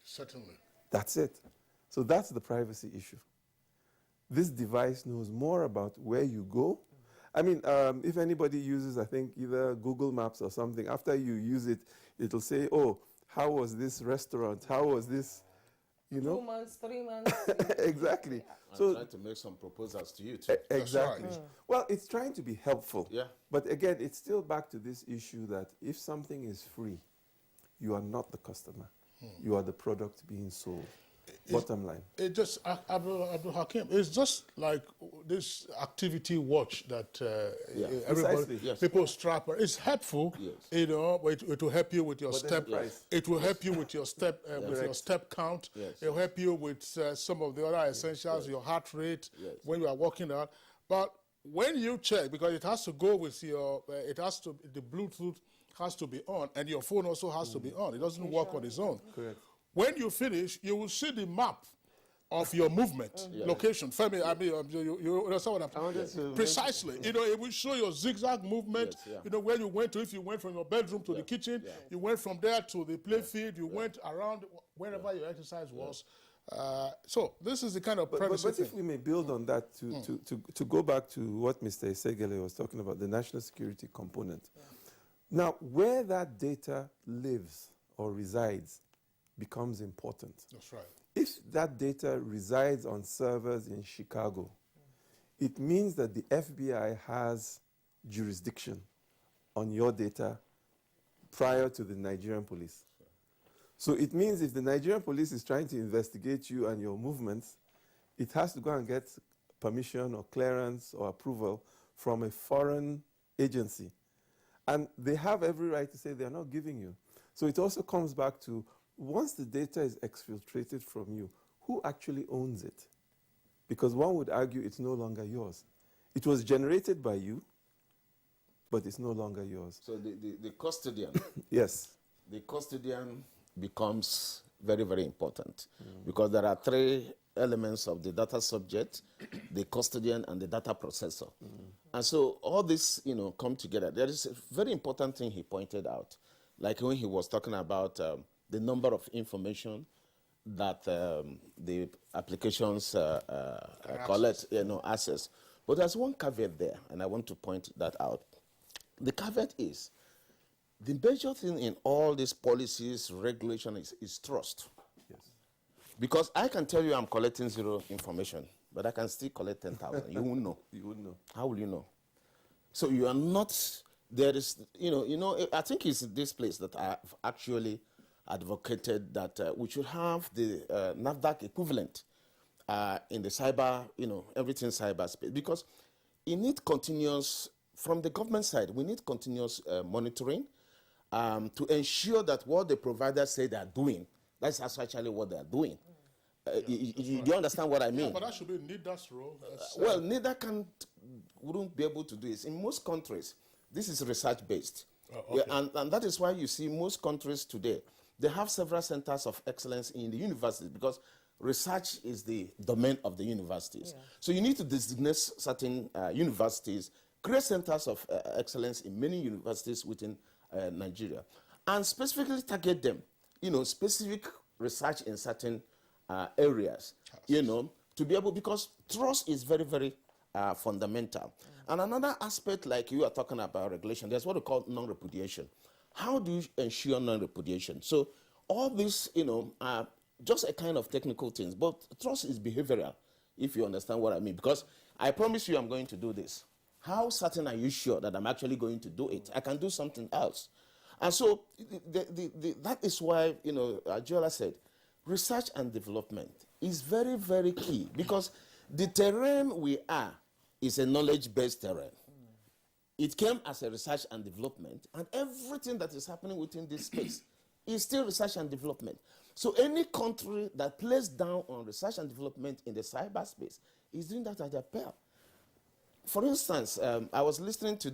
Certainly. That's it. So that's the privacy issue. This device knows more about where you go. I mean, if anybody uses, I think, either Google Maps or something, after you use it, it'll say, oh, how was this restaurant? How was this, 2 months, 3 months. Exactly. I'm So trying to make some proposals to you, too. Exactly. That's right. Well, it's trying to be helpful. Yeah. But again, it's still back to this issue that if something is free, you are not the customer. You are the product being sold. Bottom line. It just, Abdul Hakim, it's just like this activity watch that everybody, people strap on. It's helpful, but it will help you with your step. It will help you with your step, with your step count. It will help you with some of the other essentials, your heart rate when you are working out. But when you check, because it has to go with your, the Bluetooth has to be on, and your phone also has to be on. It doesn't work on its own. Correct. When you finish, you will see the map of your movement, location. Femi, I mean, you understand what I'm saying? Precisely. It will show your zigzag movement, where you went to. If you went from your bedroom to the kitchen, you went from there to the play field, you went around wherever your exercise was. So this is the kind of privacy But if we may build on that, to go back to what Mr. Esegele was talking about, the national security component. Now, where that data lives or resides becomes important. That's right. If that data resides on servers in Chicago, it means that the FBI has jurisdiction on your data prior to the Nigerian police. So it means if the Nigerian police is trying to investigate you and your movements, it has to go and get permission or clearance or approval from a foreign agency. And they have every right to say they're not giving you. So it also comes back to, once the data is exfiltrated from you, who actually owns it? Because one would argue it's no longer yours. It was generated by you, but it's no longer yours. So the custodian. Yes. The custodian becomes very, very important because there are three elements of the data subject, the custodian and the data processor. And so all this, come together. There is a very important thing he pointed out, like when he was talking about the number of information that the applications collect, access. But there's one caveat there, and I want to point that out. The caveat is, the major thing in all these policies, regulation is trust. Yes. Because I can tell you I'm collecting zero information, but I can still collect 10,000. You won't know. You won't know. How will you know? So you are not, there is, I think it's this place that I've actually advocated that we should have the NAFDAC equivalent in the cyber, everything cyberspace, because it needs continuous, from the government side, we need continuous monitoring to ensure that what the providers say they are doing, that's actually what they are doing. Do you understand what I mean? Yeah, but that should be NIDA's role. Well, NIDA wouldn't be able to do this. In most countries, this is research-based. Oh, okay. Yeah, and that is why you see most countries today, they have several centers of excellence in the universities because research is the domain of the universities. Yeah. So you need to designate certain universities, create centers of excellence in many universities within Nigeria, and specifically target them, specific research in certain areas, to be able, because trust is very, very fundamental. And another aspect, like you are talking about regulation, there's what we call non-repudiation. How do you ensure non-repudiation? So all this, are just a kind of technical things, but trust is behavioral, if you understand what I mean. Because I promise you I'm going to do this. How certain are you sure that I'm actually going to do it? I can do something else. And so that is why, Jola said, research and development is very, very key, because the terrain we are is a knowledge-based terrain. It came as a research and development, and everything that is happening within this space is still research and development. So any country that plays down on research and development in the cyberspace is doing that at their peril. For instance, I was listening to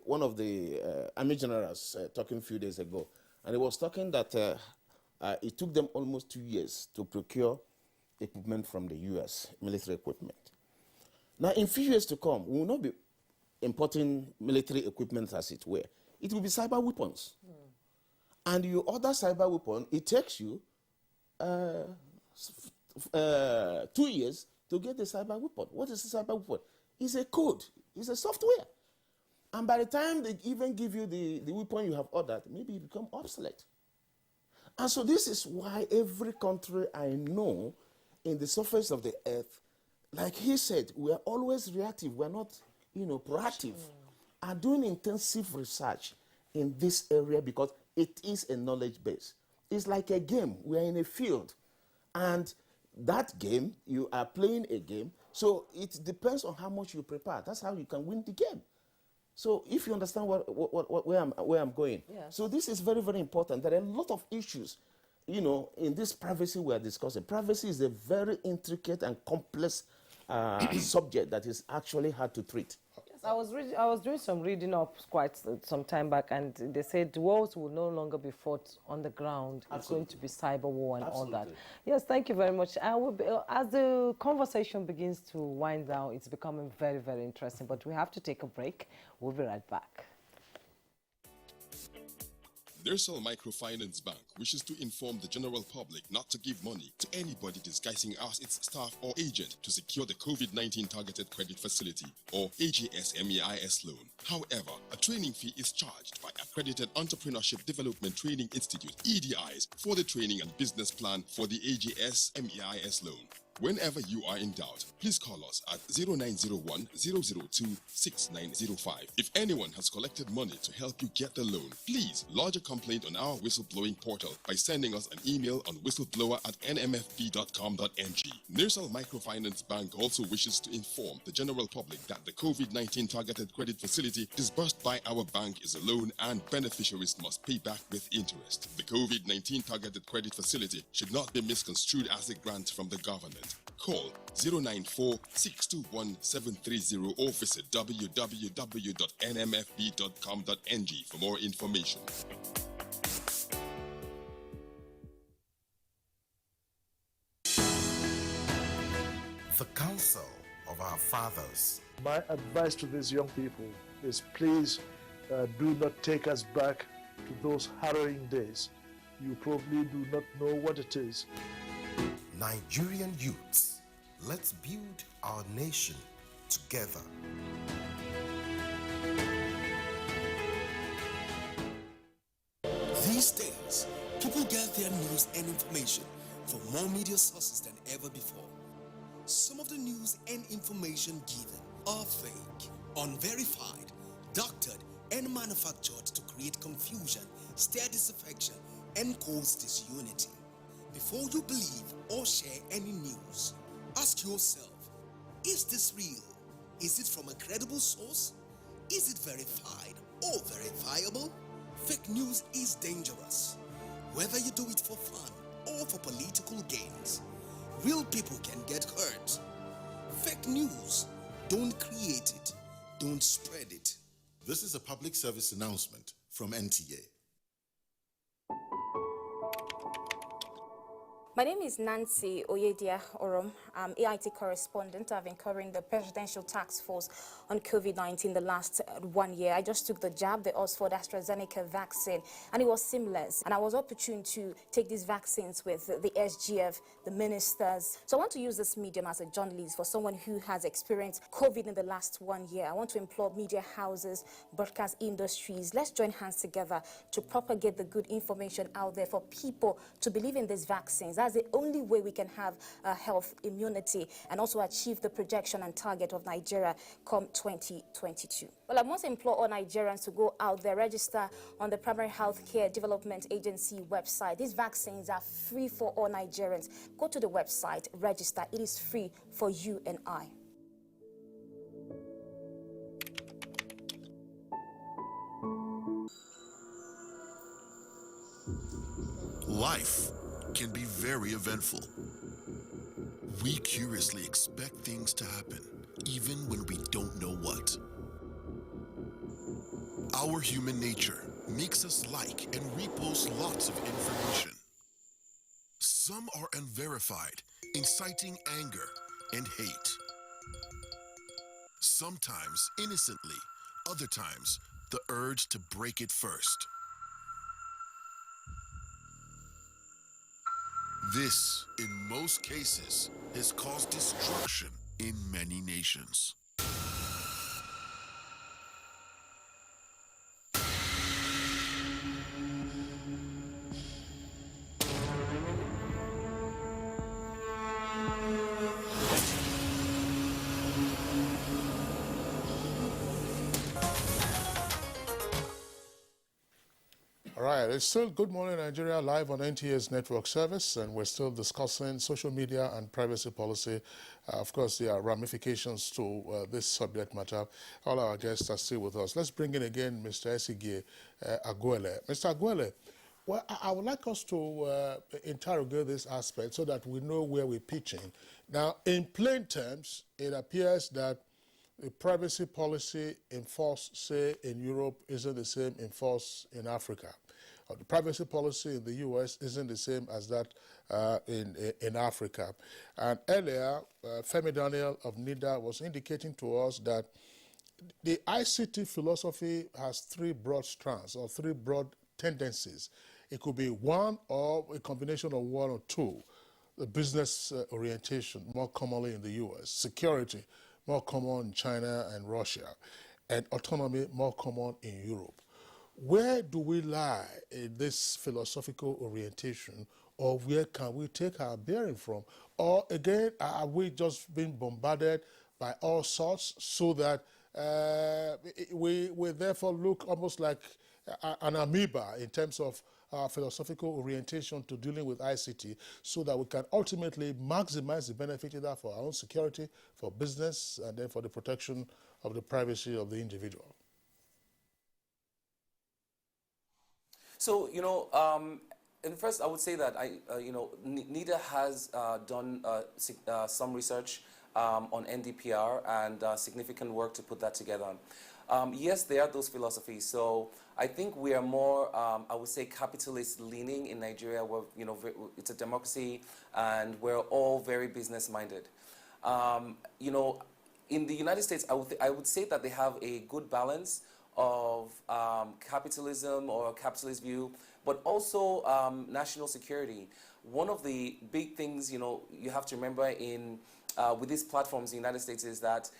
one of the Army generals talking a few days ago, and he was talking that it took them almost 2 years to procure equipment from the US, military equipment. Now, in few years to come, we will not be importing military equipment as it were. It will be cyber weapons. And you order cyber weapon, it takes you 2 years to get the cyber weapon. What is the cyber weapon? It's a code. It's a software. And by the time they even give you the weapon you have ordered, maybe it become obsolete. And so this is why every country I know in the surface of the earth, like he said, we are always reactive. We're not, proactive. Are doing intensive research in this area because it is a knowledge base. It's like a game. We are in a field. And that game, you are playing a game. So it depends on how much you prepare. That's how you can win the game. So if you understand where I'm going. Yes. So this is very, very important. There are a lot of issues, in this privacy we are discussing. Privacy is a very intricate and complex subject that is actually hard to treat. I was doing some reading up quite some time back, and they said wars will no longer be fought on the ground. Absolutely. It's going to be cyber war and Absolutely. All that. Yes, thank you very much. As the conversation begins to wind down, it's becoming very, very interesting, but we have to take a break. We'll be right back. Universal Microfinance Bank wishes to inform the general public not to give money to anybody disguising as its staff or agent to secure the COVID-19 Targeted Credit Facility, or AGS MEIS loan. However, a training fee is charged by Accredited Entrepreneurship Development Training Institute, EDIs, for the training and business plan for the AGS MEIS loan. Whenever you are in doubt, please call us at 0901-002-6905. If anyone has collected money to help you get the loan, please lodge a complaint on our whistleblowing portal by sending us an email on whistleblower@nmfb.com.ng. Nirsal Microfinance Bank also wishes to inform the general public that the COVID-19 Targeted Credit Facility disbursed by our bank is a loan and beneficiaries must pay back with interest. The COVID-19 Targeted Credit Facility should not be misconstrued as a grant from the government. Call 094-621-730 or visit www.nmfb.com.ng for more information. The Council of Our Fathers. My advice to these young people is please do not take us back to those harrowing days. You probably do not know what it is. Nigerian youths, let's build our nation together. These days, people get their news and information for more media sources than ever before. Some of the news and information given are fake, unverified, doctored, and manufactured to create confusion, stir disaffection, and cause disunity. Before you believe or share any news, ask yourself, is this real? Is it from a credible source? Is it verified or verifiable? Fake news is dangerous. Whether you do it for fun or for political gains, real people can get hurt. Fake news, don't create it, don't spread it. This is a public service announcement from NTA. My name is Nancy Oyedia Orom. I'm AIT correspondent. I've been covering the Presidential Task Force on COVID-19 the last 1 year. I just took the jab, the Oxford AstraZeneca vaccine, and it was seamless. And I was opportune to take these vaccines with the SGF, the ministers. So I want to use this medium as a journalist for someone who has experienced COVID in the last 1 year. I want to implore media houses, broadcast industries. Let's join hands together to propagate the good information out there for people to believe in these vaccines. That's the only way we can have health immunity and also achieve the projection and target of Nigeria come 2022. Well, I must implore all Nigerians to go out there, register on the Primary Healthcare Development Agency website. These vaccines are free for all Nigerians. Go to the website, register. It is free for you and I. Life can be very eventful. We curiously expect things to happen, even when we don't know what. Our human nature makes us like and repost lots of information. Some are unverified, inciting anger and hate. Sometimes innocently, other times the urge to break it first. This, in most cases, has caused destruction in many nations. All right, it's still Good Morning Nigeria live on NTA's network service, and we're still discussing social media and privacy policy. Of course, there are ramifications to this subject matter. All our guests are still with us. Let's bring in again Mr. Esige Aguele. Mr. Aguele, well, I would like us to interrogate this aspect so that we know where we're pitching. Now, in plain terms, it appears that the privacy policy in force, say, in Europe isn't the same in force in Africa. The privacy policy in the U.S. isn't the same as that in Africa. And earlier, Femi Daniel of NIDA was indicating to us that the ICT philosophy has three broad strands or three broad tendencies. It could be one or a combination of one or two. The business orientation, more commonly in the U.S. Security, more common in China and Russia. And autonomy, more common in Europe. Where do we lie in this philosophical orientation, or where can we take our bearing from? Or again, are we just being bombarded by all sorts so that we therefore look almost like an amoeba in terms of our philosophical orientation to dealing with ICT, so that we can ultimately maximize the benefit either for our own security, for business, and then for the protection of the privacy of the individual? So, and first I would say that NIDA has done some research on NDPR and significant work to put that together. Yes, there are those philosophies. So I think we are more, I would say, capitalist leaning in Nigeria, where it's a democracy and we're all very business minded. In the United States, I would say that they have a good balance of capitalism or capitalist view, but also national security. One of the big things you have to remember with these platforms in the United States is that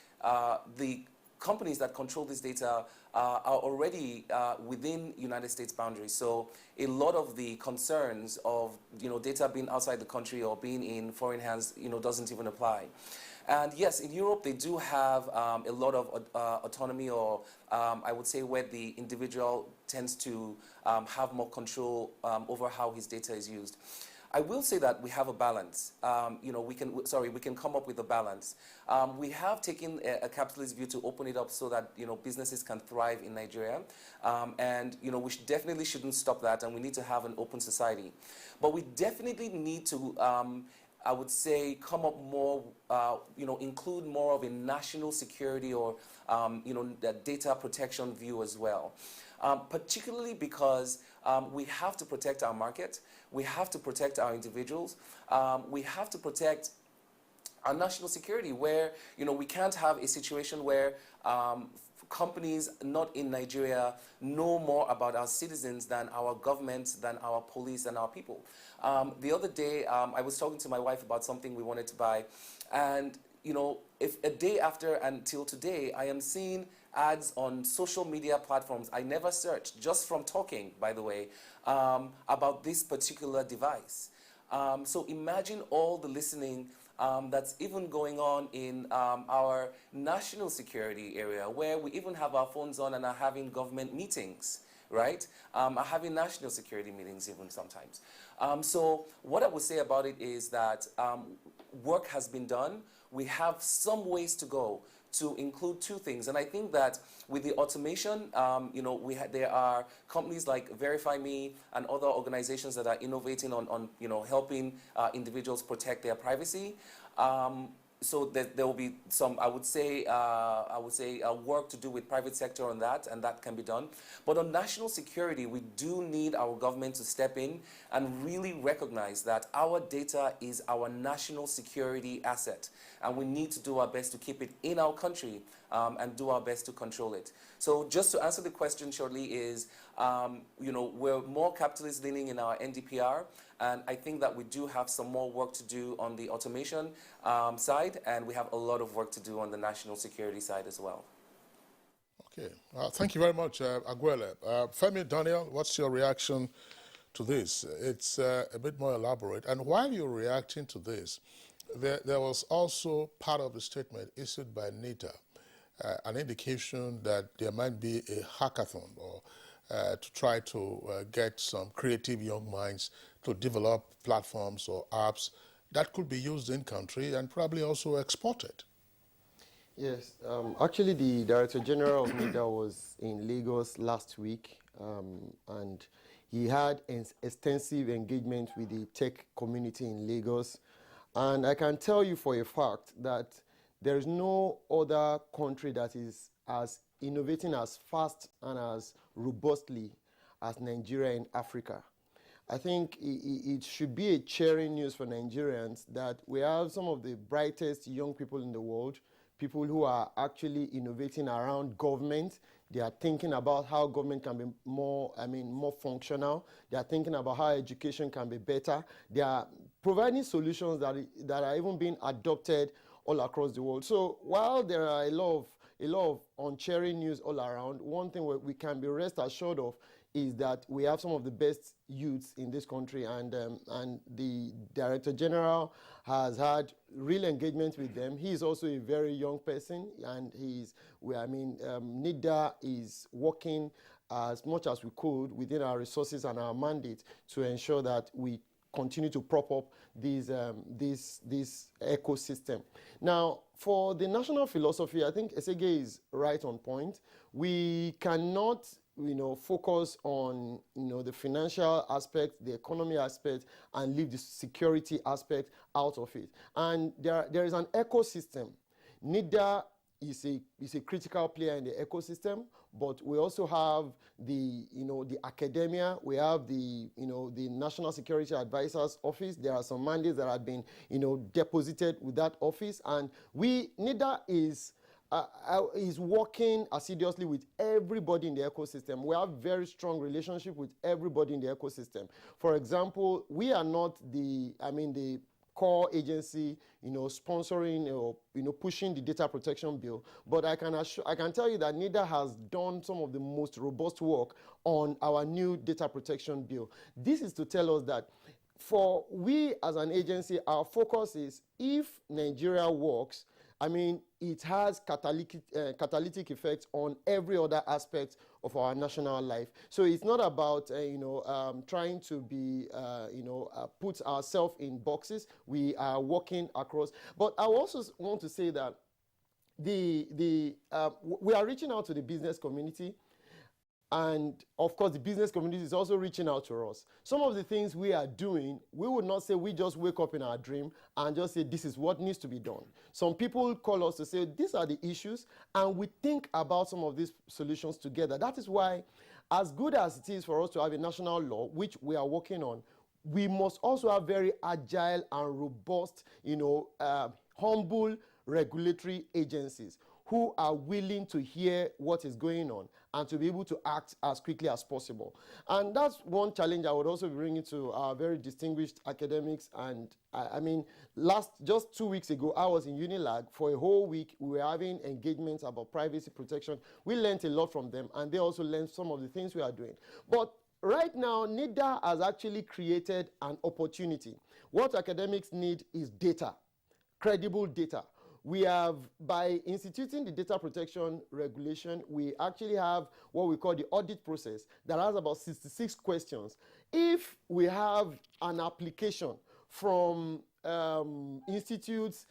the companies that control this data are already within United States boundaries. So a lot of the concerns of data being outside the country or being in foreign hands doesn't even apply. And yes, in Europe they do have a lot of autonomy, or I would say where the individual tends to have more control over how his data is used. I will say that we have a balance. We can come up with a balance. We have taken a capitalist view to open it up so that businesses can thrive in Nigeria, and we definitely shouldn't stop that, and we need to have an open society. But we definitely need to, I would say, come up more, include more of a national security or the data protection view as well. Particularly because we have to protect our market, we have to protect our individuals, we have to protect our national security, where we can't have a situation where companies not in Nigeria know more about our citizens than our government, than our police, than our people. The other day, I was talking to my wife about something we wanted to buy, and if a day after until today, I am seeing ads on social media platforms I never searched, just from talking, by the way, about this particular device. So imagine all the listening that's even going on in our national security area, where we even have our phones on and are having government meetings, right? Are having national security meetings even sometimes. So what I would say about it is that work has been done. We have some ways to go to include two things. And I think that with the automation, there are companies like Verify Me and other organizations that are innovating on helping individuals protect their privacy. So there will be some, I would say, work to do with private sector on that, and that can be done. But on national security, we do need our government to step in and really recognize that our data is our national security asset, and we need to do our best to keep it in our country and do our best to control it. So just to answer the question shortly is, we're more capitalist leaning in our NDPR, and I think that we do have some more work to do on the automation side, and we have a lot of work to do on the national security side as well. Okay, thank you very much, Aguele. Femi, Daniel, what's your reaction to this? It's a bit more elaborate. And while you're reacting to this, there was also part of the statement issued by NITA, an indication that there might be a hackathon or to try to get some creative young minds to develop platforms or apps that could be used in country and probably also exported. Yes, actually the Director General of NIDA was in Lagos last week, and he had an extensive engagement with the tech community in Lagos. And I can tell you for a fact that there is no other country that is as innovating as fast and as robustly as Nigeria in Africa. I think it should be a cheering news for Nigerians that we have some of the brightest young people in the world, people who are actually innovating around government. They are thinking about how government can be more functional. They are thinking about how education can be better. They are providing solutions that are even being adopted all across the world. So while there are a lot of cheering news all around, one thing we can be rest assured of is that we have some of the best youths in this country, and the Director General has had real engagement with them. He is also a very young person, and NIDA is working as much as we could within our resources and our mandate to ensure that we continue to prop up this ecosystem. Now, for the national philosophy, I think Esege is right on point. We cannot focus on the financial aspect, the economy aspect, and leave the security aspect out of it. And there is an ecosystem. NIDA is a critical player in the ecosystem, but we also have the academia. We have the National Security Advisors Office. There are some mandates that have been deposited with that office, and NIDA is working assiduously with everybody in the ecosystem. We have very strong relationship with everybody in the ecosystem. For example, we are not the core agency, sponsoring or pushing the data protection bill. But I can tell you that NIDA has done some of the most robust work on our new data protection bill. This is to tell us that for we as an agency, our focus is if Nigeria works, I mean, it has catalytic effects on every other aspect of our national life. So it's not about, trying to be, put ourselves in boxes. We are working across. But I also want to say that we are reaching out to the business community. And of course, the business community is also reaching out to us. Some of the things we are doing, we would not say we just wake up in our dream and just say this is what needs to be done. Some people call us to say these are the issues, and we think about some of these solutions together. That is why, as good as it is for us to have a national law, which we are working on, we must also have very agile and robust, humble regulatory agencies who are willing to hear what is going on and to be able to act as quickly as possible. And that's one challenge I would also be bringing to our very distinguished academics. And just 2 weeks ago, I was in Unilag for a whole week. We were having engagements about privacy protection. We learned a lot from them, and they also learned some of the things we are doing. But right now, NIDA has actually created an opportunity. What academics need is data, credible data. We have, by instituting the data protection regulation, we actually have what we call the audit process that has about 66 questions. If we have an application from institutions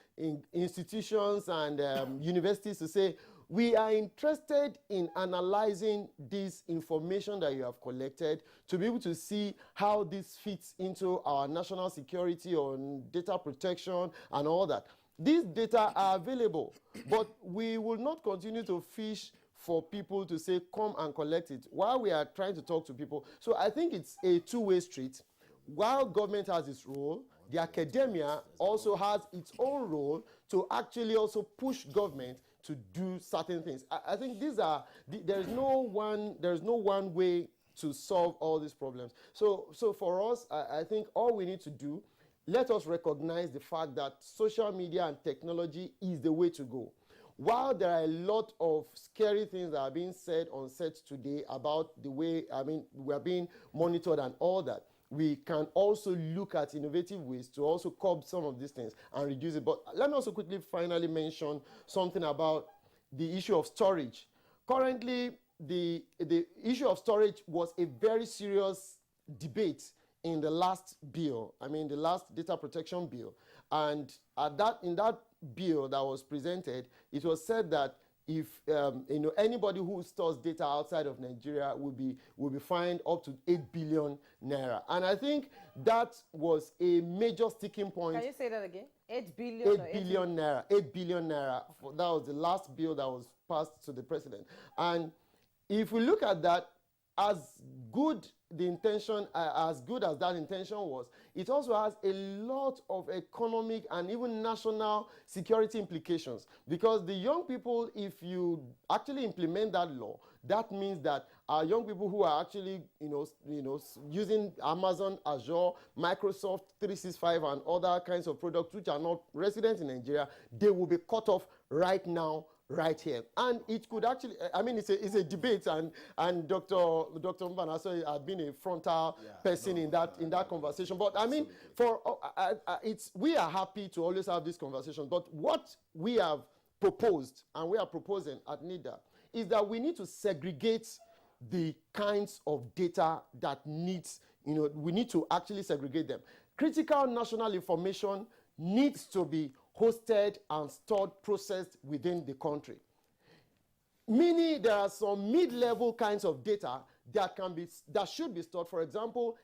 and universities to say, we are interested in analyzing this information that you have collected to be able to see how this fits into our national security on data protection and all that. These data are available, but we will not continue to fish for people to say, come and collect it, while we are trying to talk to people. So I think it's a two-way street. While government has its role, the academia also has its own role to actually also push government to do certain things. I think there's no one way to solve all these problems. So for us, I think all we need to do, let us recognize the fact that social media and technology is the way to go. While there are a lot of scary things that are being said on sets today about the way, we are being monitored and all that, we can also look at innovative ways to also curb some of these things and reduce it. But let me also quickly finally mention something about the issue of storage. Currently, the issue of storage was a very serious debate in the last bill, the last data protection bill. And in that bill that was presented, it was said that if anybody who stores data outside of Nigeria will be fined up to 8 billion naira. And I think that was a major sticking point. Can you say that again? 8 billion? 8 billion naira. 8 billion naira. That was the last bill that was passed to the president. And if we look at that, as good as that intention was, it also has a lot of economic and even national security implications. Because the young people, if you actually implement that law, that means that our young people who are actually, using Amazon, Azure, Microsoft 365 and other kinds of products which are not resident in Nigeria, they will be cut off right now, right here. And it could actually, it's a debate, and Dr. Mbanaso has been a frontal person in that conversation. But we are happy to always have this conversation. But what we have proposed, and we are proposing at NIDA, is that we need to segregate the kinds of data that we need to actually segregate them. Critical national information needs to be hosted and stored, processed within the country. Meaning there are some mid-level kinds of data that should be stored. For example,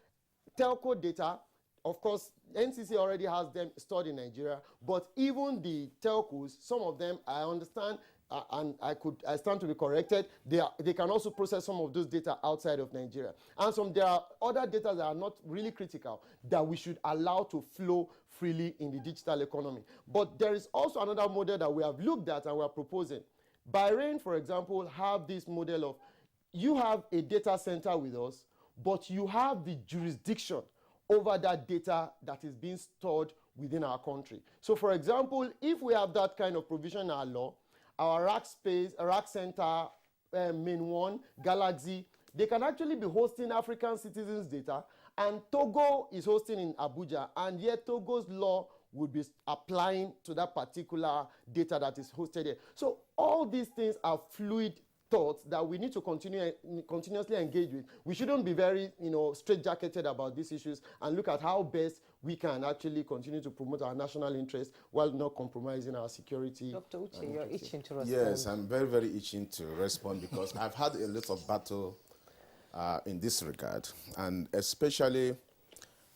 telco data. Of course, NCC already has them stored in Nigeria, but even the telcos, some of them, I understand, and I stand to be corrected, they can also process some of those data outside of Nigeria. And there are other data that are not really critical that we should allow to flow freely in the digital economy. But there is also another model that we have looked at and we are proposing. Bahrain, for example, have this model of, you have a data center with us, but you have the jurisdiction over that data that is being stored within our country. So for example, if we have that kind of provision in our law, our rack space, rack center, main one, Galaxy, they can actually be hosting African citizens' data, and Togo is hosting in Abuja, and yet Togo's law would be applying to that particular data that is hosted here. So all these things are fluid thoughts that we need to continuously engage with. We shouldn't be very, straitjacketed about these issues and look at how best we can actually continue to promote our national interest while not compromising our security. Dr. Uche, you're itching to respond. Yes, I'm very, very itching to respond because I've had a lot of battle in this regard, and especially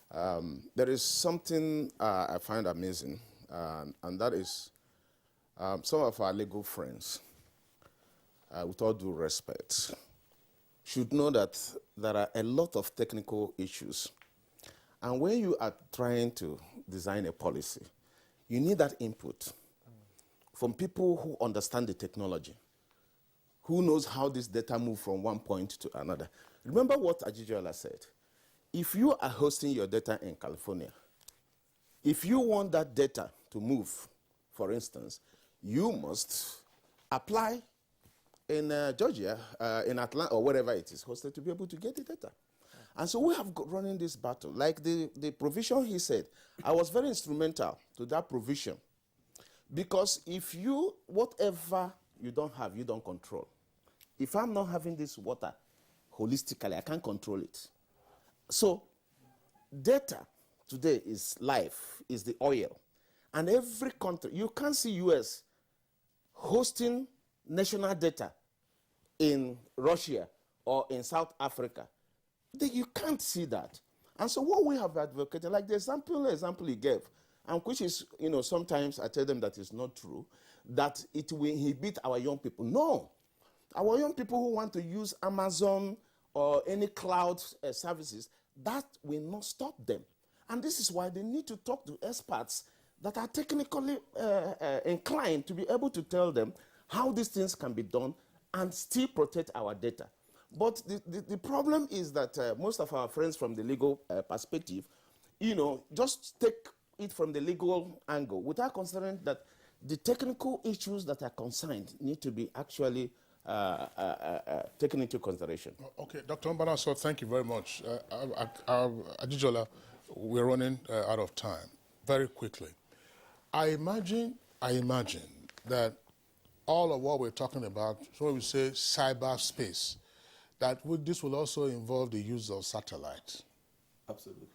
there is something I find amazing, and that is some of our legal friends, with all due respect, should know that there are a lot of technical issues. And when you are trying to design a policy, you need that input from people who understand the technology, who knows how this data move from one point to another. Remember what Ajijola said. If you are hosting your data in California, if you want that data to move, for instance, you must apply in Georgia, in Atlanta, or wherever it is hosted to be able to get the data. And so we have running this battle. Like the provision he said, I was very instrumental to that provision. Because if you, whatever you don't have, you don't control. If I'm not having this water holistically, I can't control it. So data today is life, is the oil. And every country, you can't see US hosting national data in Russia or in South Africa. You can't see that. And so what we have advocated, like the example he gave, and which is, sometimes I tell them that is not true, that it will inhibit our young people. No. Our young people who want to use Amazon or any cloud services, that will not stop them. And this is why they need to talk to experts that are technically inclined to be able to tell them how these things can be done and still protect our data. But the problem is that most of our friends from the legal perspective, just take it from the legal angle without considering that the technical issues that are concerned need to be actually taken into consideration. Okay, Dr. Mbanaso, thank you very much. Ajijola, we're running out of time. Very quickly. I imagine that all of what we're talking about, so we say cyberspace, that this will also involve the use of satellites. Absolutely.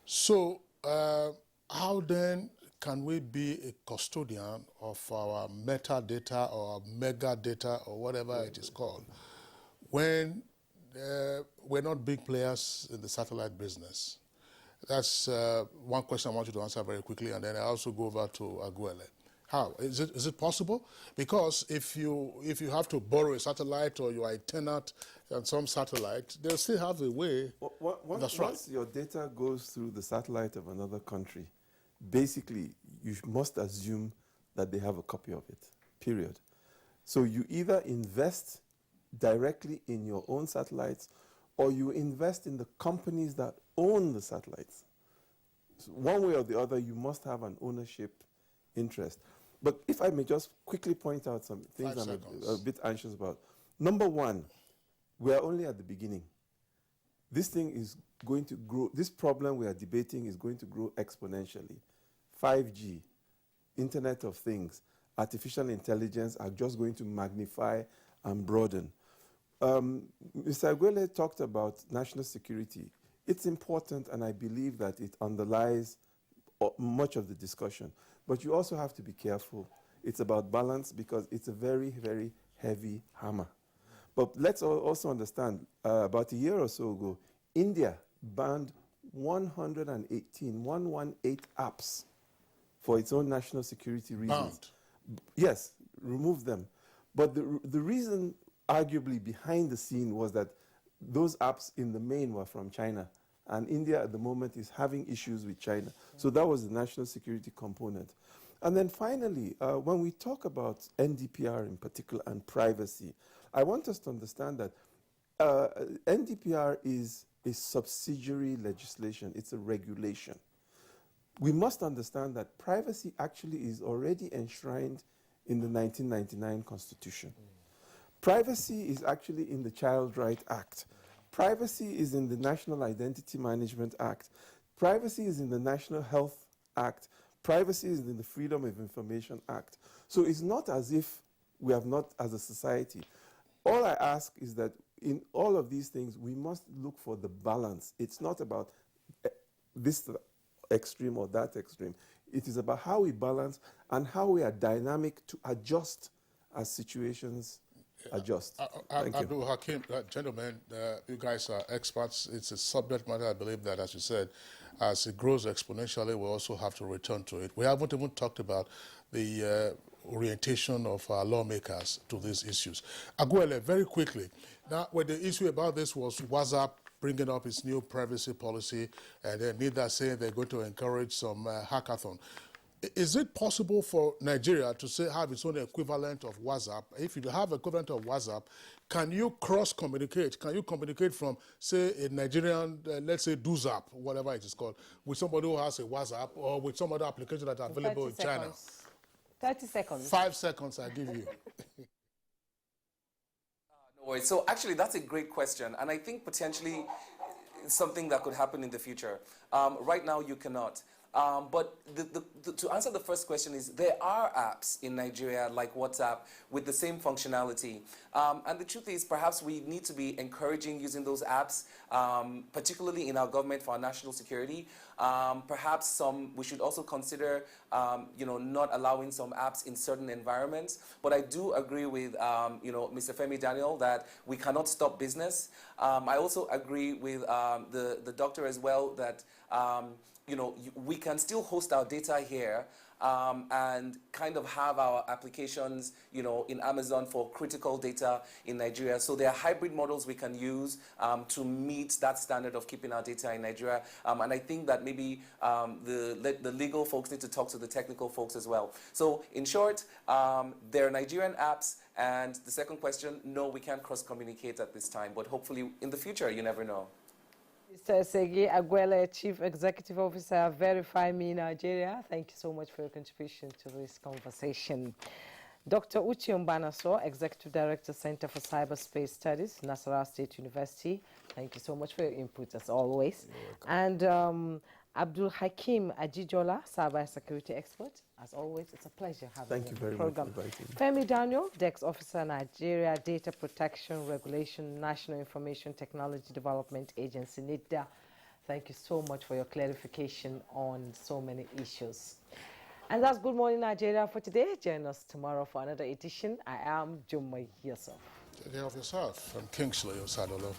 So how then can we be a custodian of our metadata or mega data or whatever it is called when we're not big players in the satellite business? That's one question I want you to answer very quickly, and then I also go over to Aguele. How? Is it possible? Because if you have to borrow a satellite or you are a tenant on some satellite, they'll still have a way. That's right. Once your data goes through the satellite of another country, basically you must assume that they have a copy of it, period. So you either invest directly in your own satellites or you invest in the companies that own the satellites. So one way or the other, you must have an ownership interest. But if I may just quickly point out some things I'm a bit anxious about. Number one, we are only at the beginning. This thing is going to grow. This problem we are debating is going to grow exponentially. 5G, Internet of Things, artificial intelligence are just going to magnify and broaden. Mr. Aguele talked about national security. It's important, and I believe that it underlies much of the discussion. But you also have to be careful. It's about balance because it's a very, very heavy hammer. But let's also understand, about a year or so ago, India banned 118 apps for its own national security reasons. Yes, remove them. But the reason, arguably, behind the scene was that those apps in the main were from China. And India at the moment is having issues with China. So that was the national security component. And then finally, when we talk about NDPR in particular and privacy, I want us to understand that NDPR is a subsidiary legislation. It's a regulation. we must understand that privacy actually is already enshrined in the 1999 Constitution. Privacy is actually in the Child Rights Act. Privacy is in the National Identity Management Act. Privacy is in the National Health Act. Privacy is in the Freedom of Information Act. So it's not as if we have not, as a society. All I ask is that in all of these things, we must look for the balance. It's not about this extreme or that extreme. It is about how we balance and how we are dynamic to adjust as situations adjust. Thank you. Abdul Hakim, gentlemen, you guys are experts. It's a subject matter, I believe that, as you said, as it grows exponentially, we also have to return to it. We haven't even talked about the orientation of our lawmakers to these issues. Aguele, very quickly. Now, when the issue about this was WhatsApp bringing up its new privacy policy, and then NIDA saying they're going to encourage some hackathon. Is it possible for Nigeria to say have its own equivalent of WhatsApp? If you have equivalent of WhatsApp, can you cross-communicate? Can you communicate from, say, a Nigerian, let's say, DoZap, whatever it is called, with somebody who has a WhatsApp or with some other application that are available in China? 30 seconds. 5 seconds, I give you. No worries. So actually, that's a great question, and I think potentially something that could happen in the future. Right now, you cannot. But to answer the first question is there are apps in Nigeria like WhatsApp with the same functionality. And the truth is perhaps we need to be encouraging using those apps, particularly in our government for our national security. Perhaps we should also consider not allowing some apps in certain environments. But I do agree with Mr. Femi Daniel that we cannot stop business. I also agree with the doctor as well that we can still host our data here and kind of have our applications, in Amazon for critical data in Nigeria. So there are hybrid models we can use to meet that standard of keeping our data in Nigeria. And I think that maybe the legal folks need to talk to the technical folks as well. So in short, there are Nigerian apps. And the second question, no, we can't cross-communicate at this time. But hopefully in the future, you never know. Mr. Segi Aguele, Chief Executive Officer, Verify Me Nigeria. Thank you so much for your contribution to this conversation. Dr. Uche Mbanaso, Executive Director, Center for Cyberspace Studies, Nasarawa State University. Thank you so much for your input, as always. And Abdul Hakim Ajijola, cybersecurity expert. As always, it's a pleasure having you on the program. Thank you very much. Femi Daniel, Dex Officer, Nigeria Data Protection Regulation, National Information Technology Development Agency, NIDA. Thank you so much for your clarification on so many issues. And that's Good Morning Nigeria for today. Join us tomorrow for another edition. I am Jumai Yusuf. Take care of yourself. I'm Kingsley Osadolo.